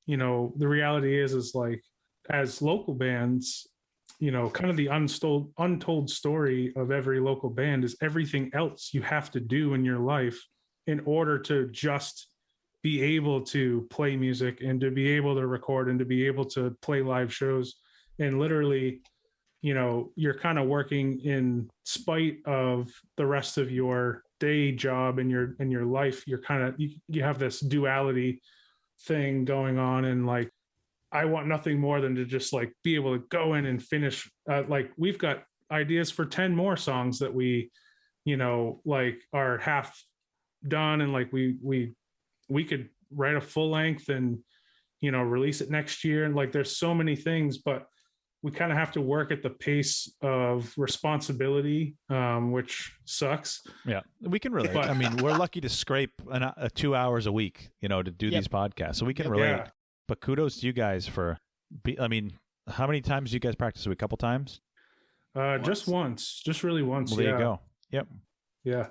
the reality is like, as local bands, kind of the untold story of every local band is everything else you have to do in your life in order to just be able to play music and to be able to record and to be able to play live shows. And literally, you're kind of working in spite of the rest of your day job and your life. You're kind of, you have this duality thing going on. And like, I want nothing more than to just like be able to go in and finish. Like, we've got ideas for 10 more songs that we, like, are half done. And like, we could write a full length and, release it next year. And like, there's so many things, but we kind of have to work at the pace of responsibility, which sucks. Yeah, we can relate. I mean, we're lucky to scrape 2 hours a week, to do these podcasts. So we can relate. Yeah. But kudos to you guys for, how many times do you guys practice a week? A couple times? Just once, just really once. Well, there you go. Yep. Yeah.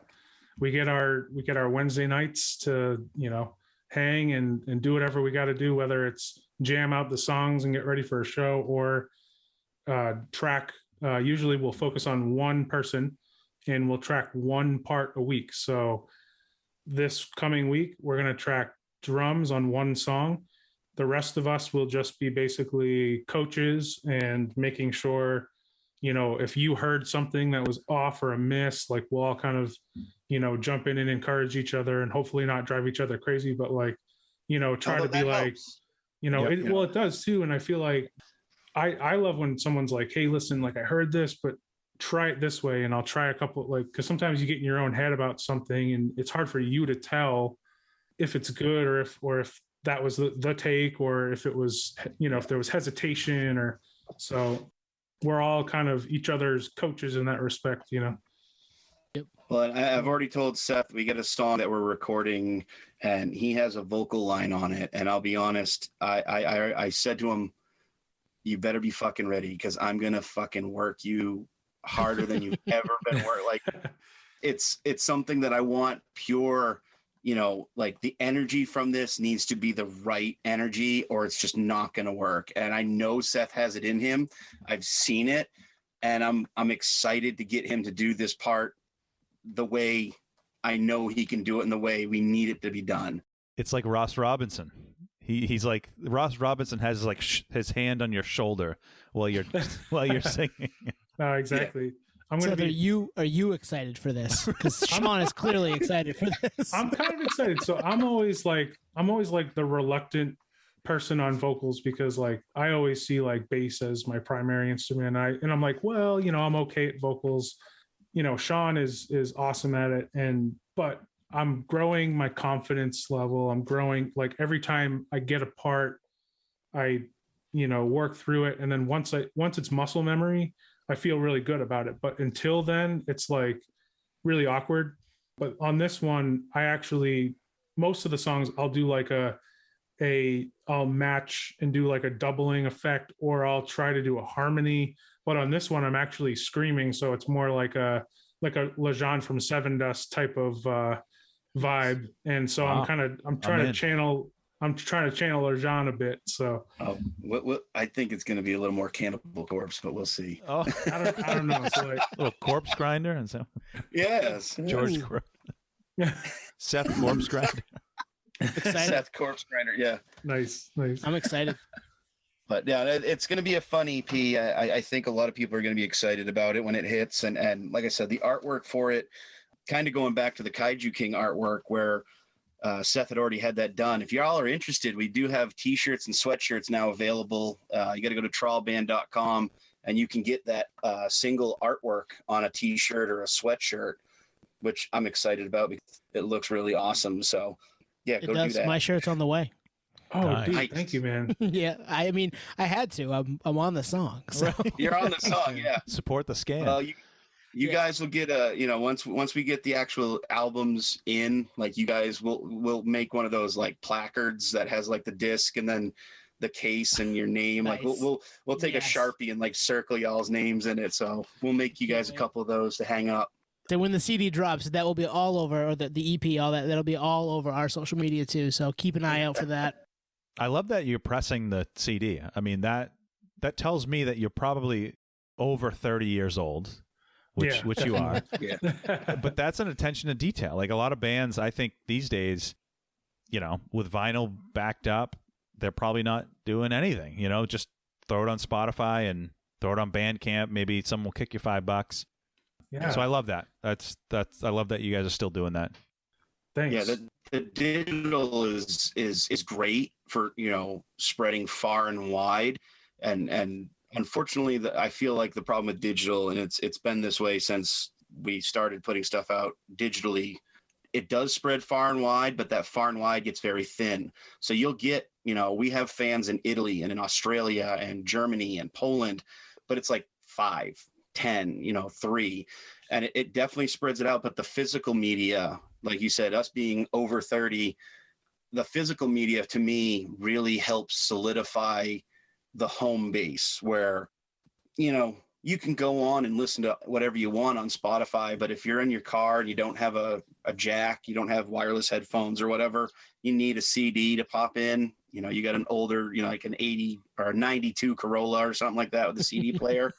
We get our Wednesday nights to, hang and do whatever we got to do, whether it's jam out the songs and get ready for a show or track. Usually we'll focus on one person and we'll track one part a week. So this coming week, we're going to track drums on one song. The rest of us will just be basically coaches and making sure you know, if you heard something that was off or a miss, like we'll all kind of, you know, jump in and encourage each other and hopefully not drive each other crazy, but like, you know, try to be like, helps. you know, Yep. well, it does too. And I feel like I love when someone's like, hey, listen, like I heard this, but try it this way. And I'll try a couple, like, because sometimes you get in your own head about something and it's hard for you to tell if it's good or if that was the take, or if it was, you know, if there was hesitation, or so we're all kind of each other's coaches in that respect, you know. Well, I've already told Seth we get a song that we're recording, and he has a vocal line on it. And I'll be honest, I said to him, "You better be fucking ready, because I'm gonna fucking work you harder than you've ever been worked." Like, it's something that I want pure. You know, like the energy from this needs to be the right energy, or it's just not going to work. And I know Seth has it in him. I've seen it, and I'm excited to get him to do this part the way I know he can do it, and the way we need it to be done. It's like Ross Robinson. He's like, Ross Robinson has like his hand on your shoulder while you're singing. No, exactly. Yeah. I'm gonna are you excited for this? Because Sean is clearly excited for this. I'm kind of excited. So I'm always like the reluctant person on vocals, because like I always see like bass as my primary instrument. And I'm like, well, you know, I'm okay at vocals. You know, Sean is awesome at it, but I'm growing my confidence level. I'm growing, like every time I get a part, I, you know, work through it, and then once it's muscle memory, I feel really good about it. But until then, it's like really awkward. But on this one, I actually, most of the songs I'll do like I'll match and do like a doubling effect, or I'll try to do a harmony. But on this one, I'm actually screaming. So it's more like a Lejean from Seven Dust type of vibe. And so wow. I'm trying to channel Lejean a bit. So I think it's going to be a little more Cannibal Corpse, but we'll see. Oh, I don't know. So like, a little corpse grinder and so. Yes, George. Seth Corpse Grinder. Excited. Seth Corpse Grinder. Yeah. Nice. I'm excited. But yeah, it's going to be a fun EP. I think a lot of people are going to be excited about it when it hits. And like I said, the artwork for it, kind of going back to the Kaiju King artwork, where Seth had already had that done. If y'all are interested, we do have t-shirts and sweatshirts now available. You got to go to trawlband.com and you can get that single artwork on a t-shirt or a sweatshirt, which I'm excited about because it looks really awesome. So yeah, go do that. My shirt's on the way. Oh, nice. Dude, thank you, man. Yeah, I mean, I had to. I'm on the song. So. You're on the song, yeah. Support the scam. Well, you guys will get once we get the actual albums in, like you guys will make one of those like placards that has like the disc and then the case and your name. Nice. Like we'll take a Sharpie and like circle y'all's names in it. So we'll make you guys a couple of those to hang up. So when the CD drops, that will be all over, or the EP, all that'll be all over our social media too. So keep an eye out for that. I love that you're pressing the CD. I mean, that tells me that you're probably over 30 years old, which you are. Yeah. But that's an attention to detail. Like a lot of bands, I think these days, you know, with vinyl backed up, they're probably not doing anything. You know, just throw it on Spotify and throw it on Bandcamp. Maybe someone will kick you $5. Yeah. So I love that. I love that you guys are still doing that. Thanks. Yeah, the digital is great for, you know, spreading far and wide, and unfortunately, I feel like the problem with digital, and it's been this way since we started putting stuff out digitally. It does spread far and wide, but that far and wide gets very thin. So you'll get, you know, we have fans in Italy and in Australia and Germany and Poland, but it's like 5, 10, you know, 3, and it definitely spreads it out. But the physical media, like you said, us being over 30, the physical media to me really helps solidify the home base, where, you know, you can go on and listen to whatever you want on Spotify, but if you're in your car and you don't have a jack, you don't have wireless headphones or whatever, you need a CD to pop in. You know, you got an older, you know, like an 80 or a 92 Corolla or something like that with a CD player.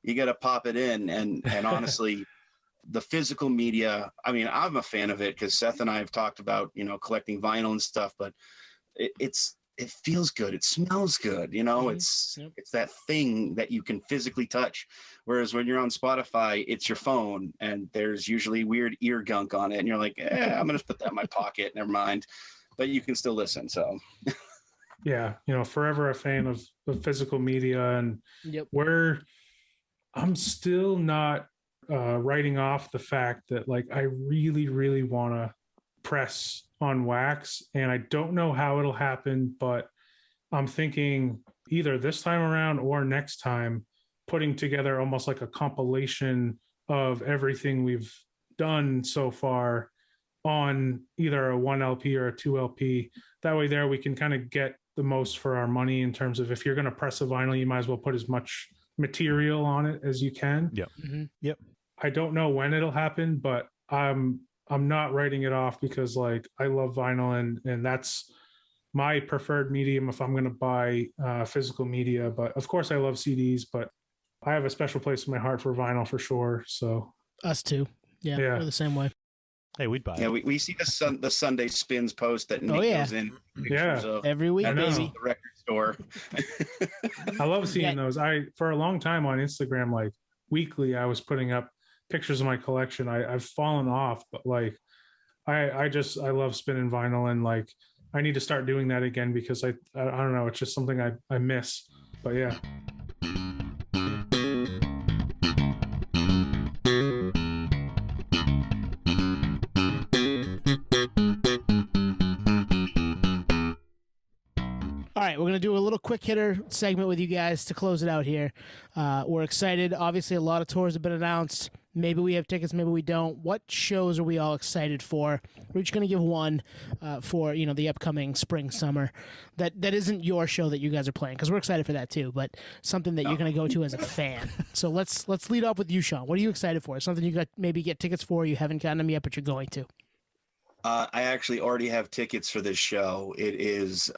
You got to pop it in. And honestly, the physical media, I mean, I'm a fan of it because Seth and I have talked about, you know, collecting vinyl and stuff, but it's it feels good. It smells good. You know, it's that thing that you can physically touch. Whereas when you're on Spotify, it's your phone and there's usually weird ear gunk on it. And you're like, I'm going to put that in my pocket. Never mind. But you can still listen. So yeah, you know, forever a fan of physical media, and where I'm still not writing off the fact that like I really, really want to press on wax, and I don't know how it'll happen, but I'm thinking either this time around or next time, putting together almost like a compilation of everything we've done so far on either a 1 LP or a 2 LP. That way there we can kind of get the most for our money in terms of if you're going to press a vinyl, you might as well put as much material on it as you can. Yep. Mm-hmm. Yep. I don't know when it'll happen, but I'm not writing it off because like I love vinyl and that's my preferred medium if I'm going to buy physical media. But of course I love CDs, but I have a special place in my heart for vinyl for sure. So us too. Yeah. We're the same way. Hey, we'd buy it. Yeah, we see the Sunday Spins post that Nick goes in pictures of every week, baby. The record store. I love seeing those. For a long time on Instagram, like weekly, I was putting up pictures of my collection. I've fallen off, but like I love spinning vinyl, and like I need to start doing that again because I don't know, it's just something I miss. But yeah. All right, we're going to do a little quick hitter segment with you guys to close it out here. We're excited. Obviously, a lot of tours have been announced. Maybe we have tickets, maybe we don't. What shows are we all excited for? We're just going to give one for the upcoming spring, summer. That isn't your show that you guys are playing, because we're excited for that too, but something that you're going to go to as a fan. So let's lead off with you, Sean. What are you excited for? Something you got maybe get tickets for, you haven't gotten them yet, but you're going to. I actually already have tickets for this show. It is...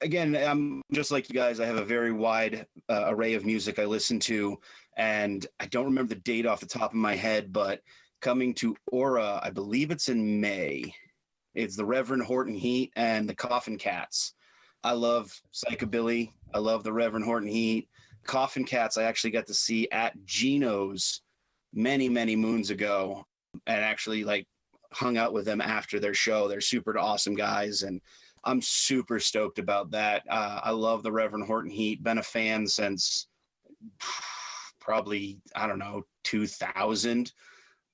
Again, I'm just like you guys. I have a very wide array of music I listen to, and I don't remember the date off the top of my head, but coming to Aura, I believe it's in May. It's the Reverend Horton Heat and the Coffin Cats. I love psychobilly. I love the Reverend Horton Heat. Coffin Cats I actually got to see at Gino's many, many moons ago, and actually like hung out with them after their show. They're super awesome guys, and I'm super stoked about that. I love the Reverend Horton Heat. Been a fan since probably, 2000.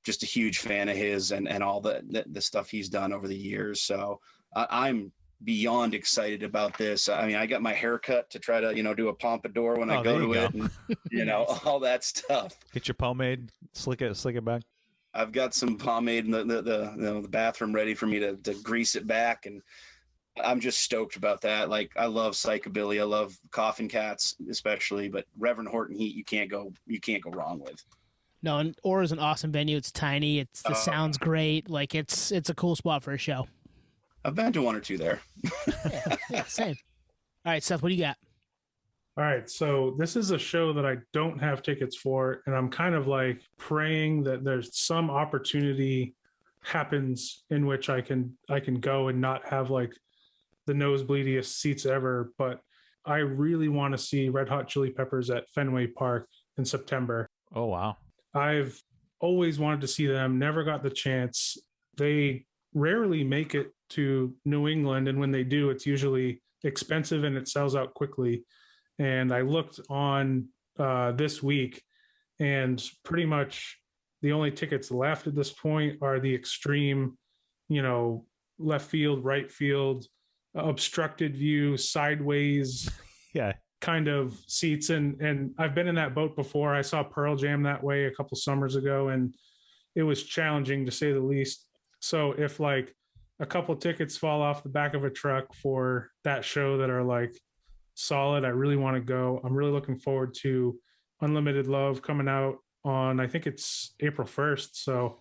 Just a huge fan of his and all the stuff he's done over the years. So I'm beyond excited about this. I mean, I got my hair cut to try to, do a pompadour when I go to it, and, all that stuff. Get your pomade, slick it back. I've got some pomade in the bathroom ready for me to grease it back, and I'm just stoked about that. Like, I love psychobilly. I love Coffin Cats especially, but Reverend Horton Heat, you can't go wrong with. No, and Aura's an awesome venue. It's tiny. The sound's great. Like, it's a cool spot for a show. I've been to one or two there. yeah, same. All right, Seth, what do you got? All right, so this is a show that I don't have tickets for, and I'm kind of like praying that there's some opportunity happens in which I can go and not have like the nosebleediest seats ever. But I really want to see Red Hot Chili Peppers at Fenway Park in September. Oh, wow. I've always wanted to see them, never got the chance. They rarely make it to New England, and when they do, it's usually expensive and it sells out quickly. And I looked on this week, and pretty much the only tickets left at this point are the extreme, left field, right field, obstructed view, sideways kind of seats. And I've been in that boat before. I saw Pearl Jam that way a couple summers ago, and it was challenging to say the least. So if like a couple tickets fall off the back of a truck for that show that are like solid, I really want to go. I'm really looking forward to Unlimited Love coming out on, I think it's April 1st. So,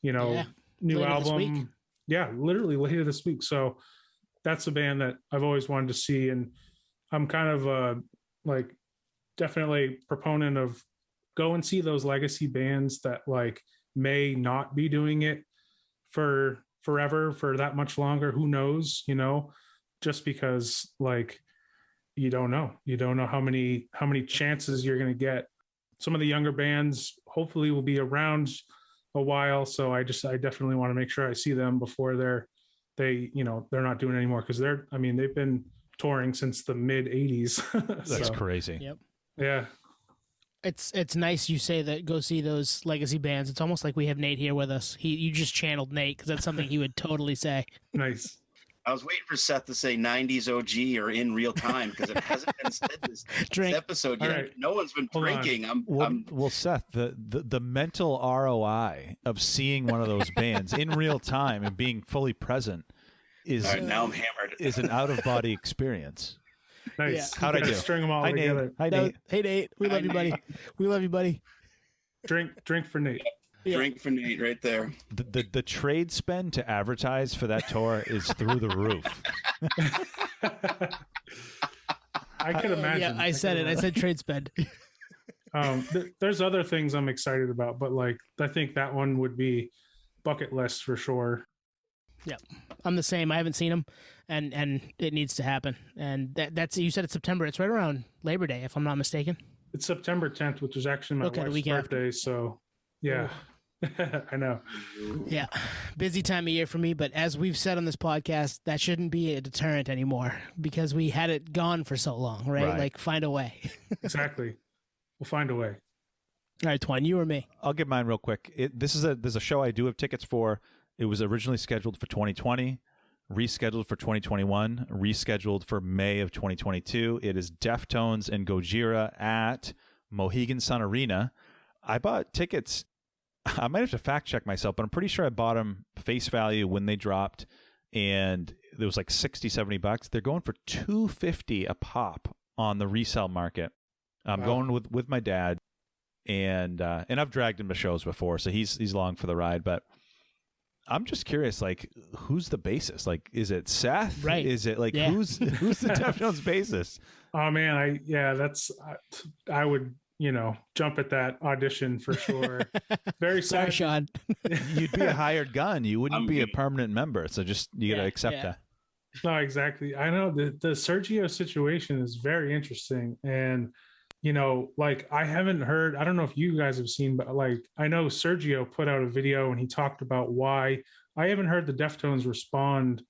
new album. Yeah, literally later this week. So that's a band that I've always wanted to see. And I'm kind of definitely proponent of go and see those legacy bands that like may not be doing it for forever, for that much longer. Who knows, just because like you don't know how many chances you're going to get. Some of the younger bands hopefully will be around a while, so I definitely want to make sure I see them before they're not doing it anymore, because they've been touring since the mid 80s. That's crazy. Yep. Yeah. It's nice you say that. Go see those legacy bands. It's almost like we have Nate here with us. You just channeled Nate, because that's something he would totally say. Nice. I was waiting for Seth to say 90s OG or in real time, because it hasn't been said this episode yet. Right. No one's been drinking. Well, Seth, the mental ROI of seeing one of those bands in real time and being fully present is now I'm hammered. Is an out of body experience. Nice. Yeah. How'd I do? String them all Hi, together. Nate. Hi, Nate. Hey, Nate. We love you, buddy. We love you, buddy. Drink for Nate. Yeah. Drink for Nate right there. The trade spend to advertise for that tour is through the roof. I could imagine. Yeah, I said it. I said trade spend. There's other things I'm excited about, but like I think that one would be bucket list for sure. Yeah, I'm the same. I haven't seen them, and it needs to happen. And that's, you said it's September. It's right around Labor Day, if I'm not mistaken. It's September 10th, which is actually my wife's birthday. So yeah. I know. Yeah. Busy time of year for me, but as we've said on this podcast, that shouldn't be a deterrent anymore, because we had it gone for so long, right? Like, find a way. Exactly. We'll find a way. All right, Twine, you or me? I'll give mine real quick. There's a show I do have tickets for. It was originally scheduled for 2020, rescheduled for 2021, rescheduled for May of 2022. It is Deftones and Gojira at Mohegan Sun Arena. I bought tickets. I might have to fact check myself, but I'm pretty sure I bought them face value when they dropped, and it was like $60-$70. They're going for $250 a pop on the resale market. I'm going with my dad, and I've dragged him to shows before, so he's along for the ride. But I'm just curious, like, who's the bassist? Like, is it Seth? Right. Is it like who's the Deftones bassist? Oh man, I would jump at that audition for sure. Very sorry, Sean. You'd be a hired gun. You wouldn't be a permanent member. So just you gotta accept that. No, exactly. I know the Sergio situation is very interesting, and like I haven't heard. I don't know if you guys have seen, but like I know Sergio put out a video and he talked about why. I haven't heard the Deftones respond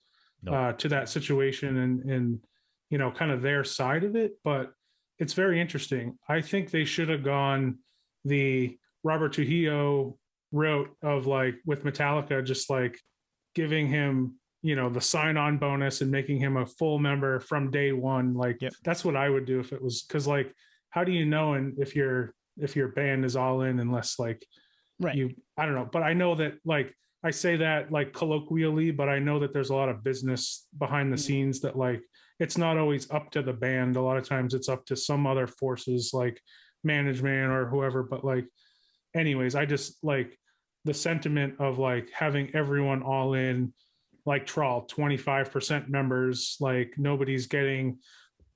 to that situation and kind of their side of it, but it's very interesting. I think they should have gone the Robert Trujillo route of like with Metallica, just like giving him, the sign-on bonus and making him a full member from day one. Like that's what I would do if it was, because like, how do you know and if your band is all in unless like I don't know. But I know that like I say that like colloquially, but I know that there's a lot of business behind the scenes that like it's not always up to the band. A lot of times it's up to some other forces like management or whoever. But like, anyways, I just like the sentiment of like having everyone all in, like Trawl, 25% members, like nobody's getting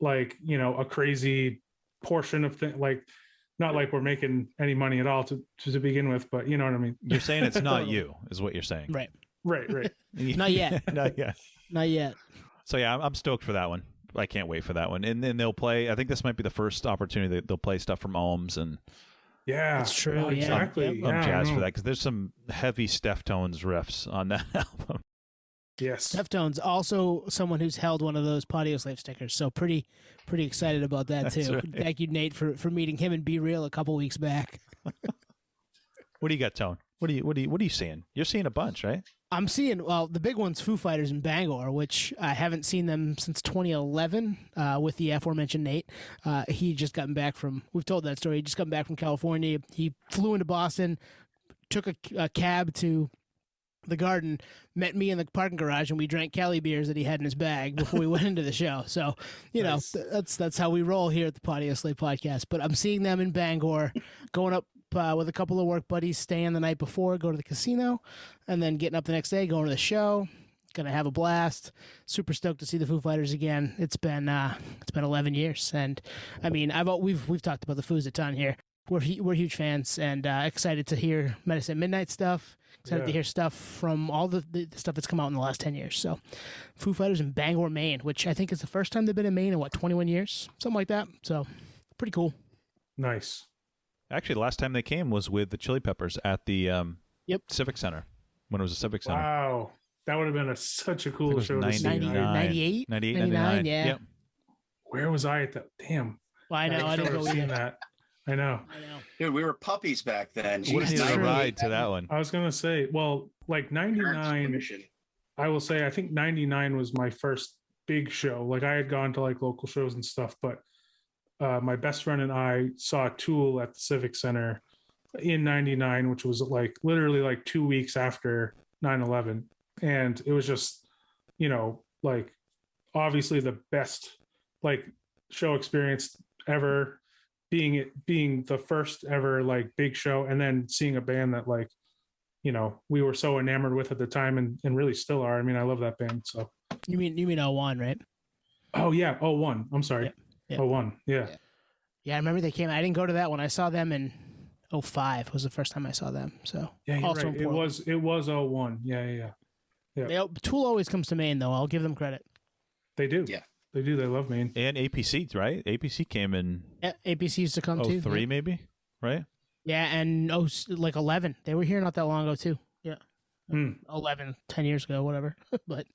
like, a crazy portion of things. Like, not like we're making any money at all to begin with, but you know what I mean? You're saying it's not you is what you're saying. Right. Not yet. Not yet. So yeah, I'm stoked for that one. I can't wait for that one. And then they'll play, I think this might be the first opportunity that they'll play stuff from Ohms and that's true. Exactly. I'm jazzed for that because there's some heavy Deftones riffs on that album. Yes. Deftones, also someone who's held one of those Patio Slave stickers, so pretty excited about that too. Right. Thank you, Nate, for meeting him and Be Real a couple weeks back. What do you got, Tone? What are you seeing? You're seeing a bunch, right? I'm seeing, the big one's Foo Fighters in Bangor, which I haven't seen them since 2011 with the aforementioned Nate. He just gotten back from, we've told that story, he just gotten back from California. He flew into Boston, took a cab to the Garden, met me in the parking garage, and we drank Cali beers that he had in his bag before we went into the show. So, nice. That's how we roll here at the Patio Slave podcast. But I'm seeing them in Bangor, going up with a couple of work buddies, staying the night before, go to the casino, and then getting up the next day, going to the show. Gonna have a blast. Super stoked to see the Foo Fighters again. It's been 11 years, and I mean we've talked about the Foos a ton here. we're huge fans and excited to hear Medicine Midnight stuff. Excited to hear stuff from all the stuff that's come out in the last 10 years. So, Foo Fighters in Bangor, Maine, which I think is the first time they've been in Maine in 21 years, something like that. So, pretty cool. Nice. Actually, the last time they came was with the Chili Peppers at the Civic Center, when it was a Civic Center. Wow. That would have been such a cool show to see. 98? 99. Yeah. Yep. Where was I at that? Damn. Well, I know. I didn't go seen either. that. I know. Dude, we were puppies back then. Would have needed a ride to that one. I was going to say, well, like 99, I will say, I think 99 was my first big show. Like I had gone to like local shows and stuff, but my best friend and I saw Tool at the Civic Center in 99, which was like literally like 2 weeks after 9/11. And it was just, you know, like obviously the best like show experience ever, being the first ever like big show, and then seeing a band that like, you know, we were so enamored with at the time and really still are. I mean, I love that band. So you mean 01, right? Oh yeah, 01. I'm sorry. Yeah. 01. Yeah. Yeah, I remember they came. I didn't go to that one. I saw them in 05 was the first time I saw them. So yeah, you're also right. It was 01. Yeah. Tool always comes to Maine though. I'll give them credit. They do. Yeah. They do. They love Maine. And APC, right? APC came in APC used to come too. 03 maybe, right? Yeah, and 11. They were here not that long ago too. Yeah. 11, 10 years ago, whatever. But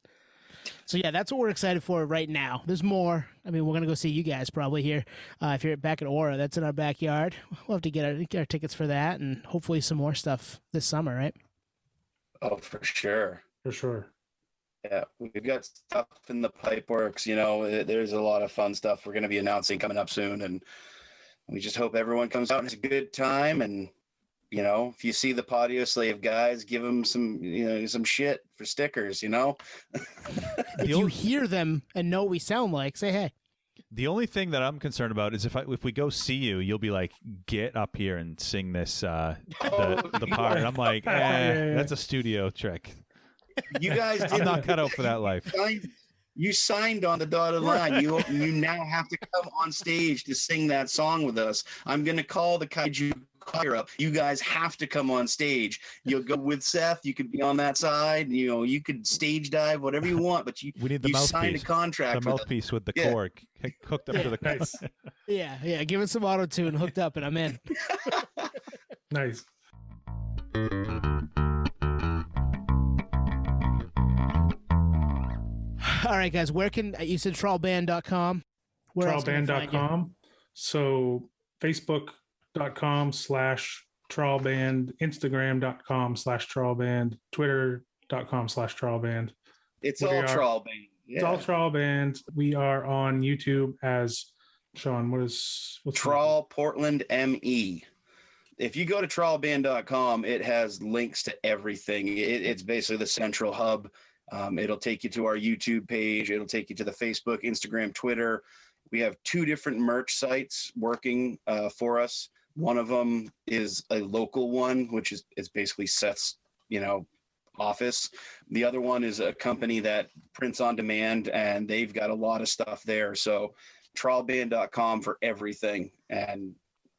so yeah, that's what we're excited for right now. There's more. I mean, we're gonna go see you guys probably here. If you're back at Aura, that's in our backyard. We'll have to get our tickets for that, and hopefully some more stuff this summer, right? Oh, for sure. For sure. Yeah, we've got stuff in the pipe works. You know, there's a lot of fun stuff we're going to be announcing coming up soon, and we just hope everyone comes out and has a good time. And you know, if you see the Patio Slave guys, give them some shit for stickers. You know, if you hear them and know what we sound like, say hey. The only thing that I'm concerned about is if we go see you, you'll be like, get up here and sing this the part. And I'm like, that's a studio trick. You guys did. I'm not cut out for that life. You signed on the dotted line. You now have to come on stage to sing that song with us. I'm going to call the Kaiju choir up. You guys have to come on stage. You'll go with Seth. You could be on that side. You know, you could stage dive, whatever you want. But we need the mouthpiece. Signed a contract. The mouthpiece with the cork hooked up to the cork. Nice. Yeah. Give it some auto tune hooked up, and I'm in. Nice. All right, guys. Where can you said trawlband.com? Trawlband.com. So Facebook.com/trawlband, Instagram.com/trawlband, Twitter.com/trawlband. It's all Trawlband. Yeah. It's all Trawlband. We are on YouTube as Sean. What's Trawl Portland ME. If you go to trawlband.com, it has links to everything. It's basically the central hub. It'll take you to our YouTube page. It'll take you to the Facebook, Instagram, Twitter. We have 2 different merch sites working for us. One of them is a local one, which is basically Seth's, office. The other one is a company that prints on demand, and they've got a lot of stuff there. So trawlband.com for everything. And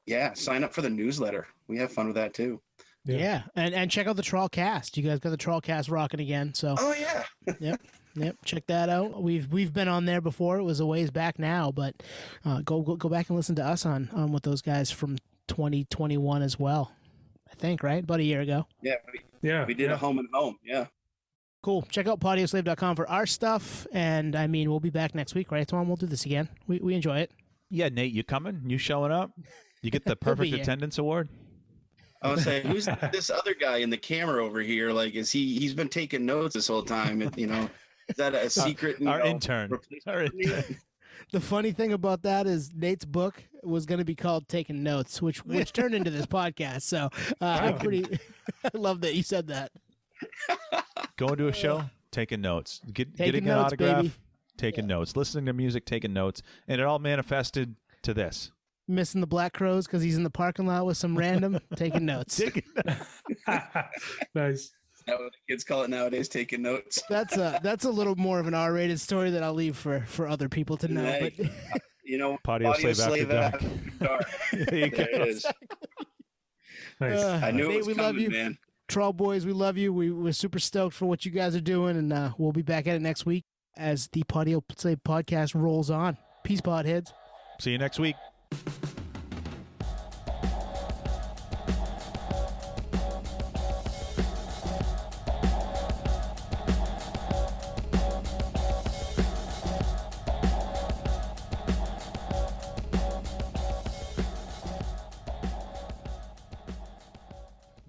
yeah, sign up for the newsletter. We have fun with that too. Yeah. And check out the Trawl cast. You guys got the Trawl cast rocking again. So yeah. Yep. Check that out. We've been on there before. It was a ways back now, but go back and listen to us on with those guys from 2021 as well. I think, right? About a year ago. We did a home and home. Yeah. Cool. Check out podioslave.com for our stuff. And I mean, we'll be back next week, right, Tom? We'll do this again. We enjoy it. Yeah, Nate, you coming? You showing up? You get the perfect attendance award? I was saying, who's this other guy in the camera over here? Like, he's been taking notes this whole time? Is that a secret? Our intern. The funny thing about that is Nate's book was going to be called Taking Notes, which turned into this podcast. So I love that you said that. Going to a show, taking notes, getting notes, an autograph, baby. Taking notes, listening to music, taking notes, and it all manifested to this. Missing the Black Crows because he's in the parking lot with some random taking notes. Nice. Is that what the kids call it nowadays? Taking notes. That's a little more of an R-rated story that I'll leave for other people to know. Hey, but Patio Slave After Dark. There you go. There it is. Nice. I knew Nate, it was we love coming, you. man. Trawl boys, we love you. We're super stoked for what you guys are doing, and we'll be back at it next week as the Podio Play podcast rolls on. Peace, podheads. See you next week.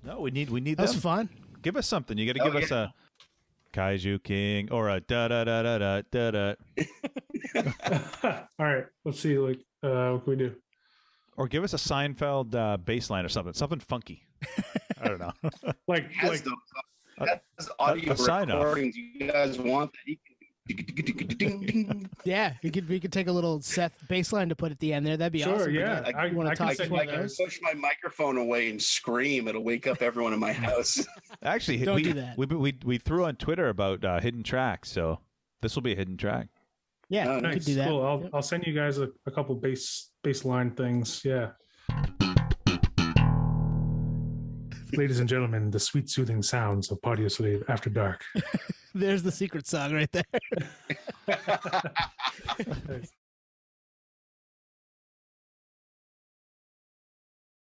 No, we need That was them. fun. Give us something. You got to give us a Kaiju King or a da da da da da da da. All right, let's see. Like, what can we do? Or give us a Seinfeld bass line or something. Something funky. I don't know. Like, Has those audio a sign-off. recordings. You guys want that? You can Yeah, we could take a little Seth bass line to put at the end there. That'd be Sure, awesome. yeah. But, I you want to can talk send one you of those? push my microphone away and scream. It'll wake up everyone in my house. Actually, Don't we, do that. We threw on Twitter about hidden tracks, so this will be a hidden track. Yeah, Oh, we nice. could do that. Cool. I'll send you guys a couple bass line things. Yeah. Ladies and gentlemen, the sweet soothing sounds of Audio Slave After Dark. There's the secret song right there. Nice.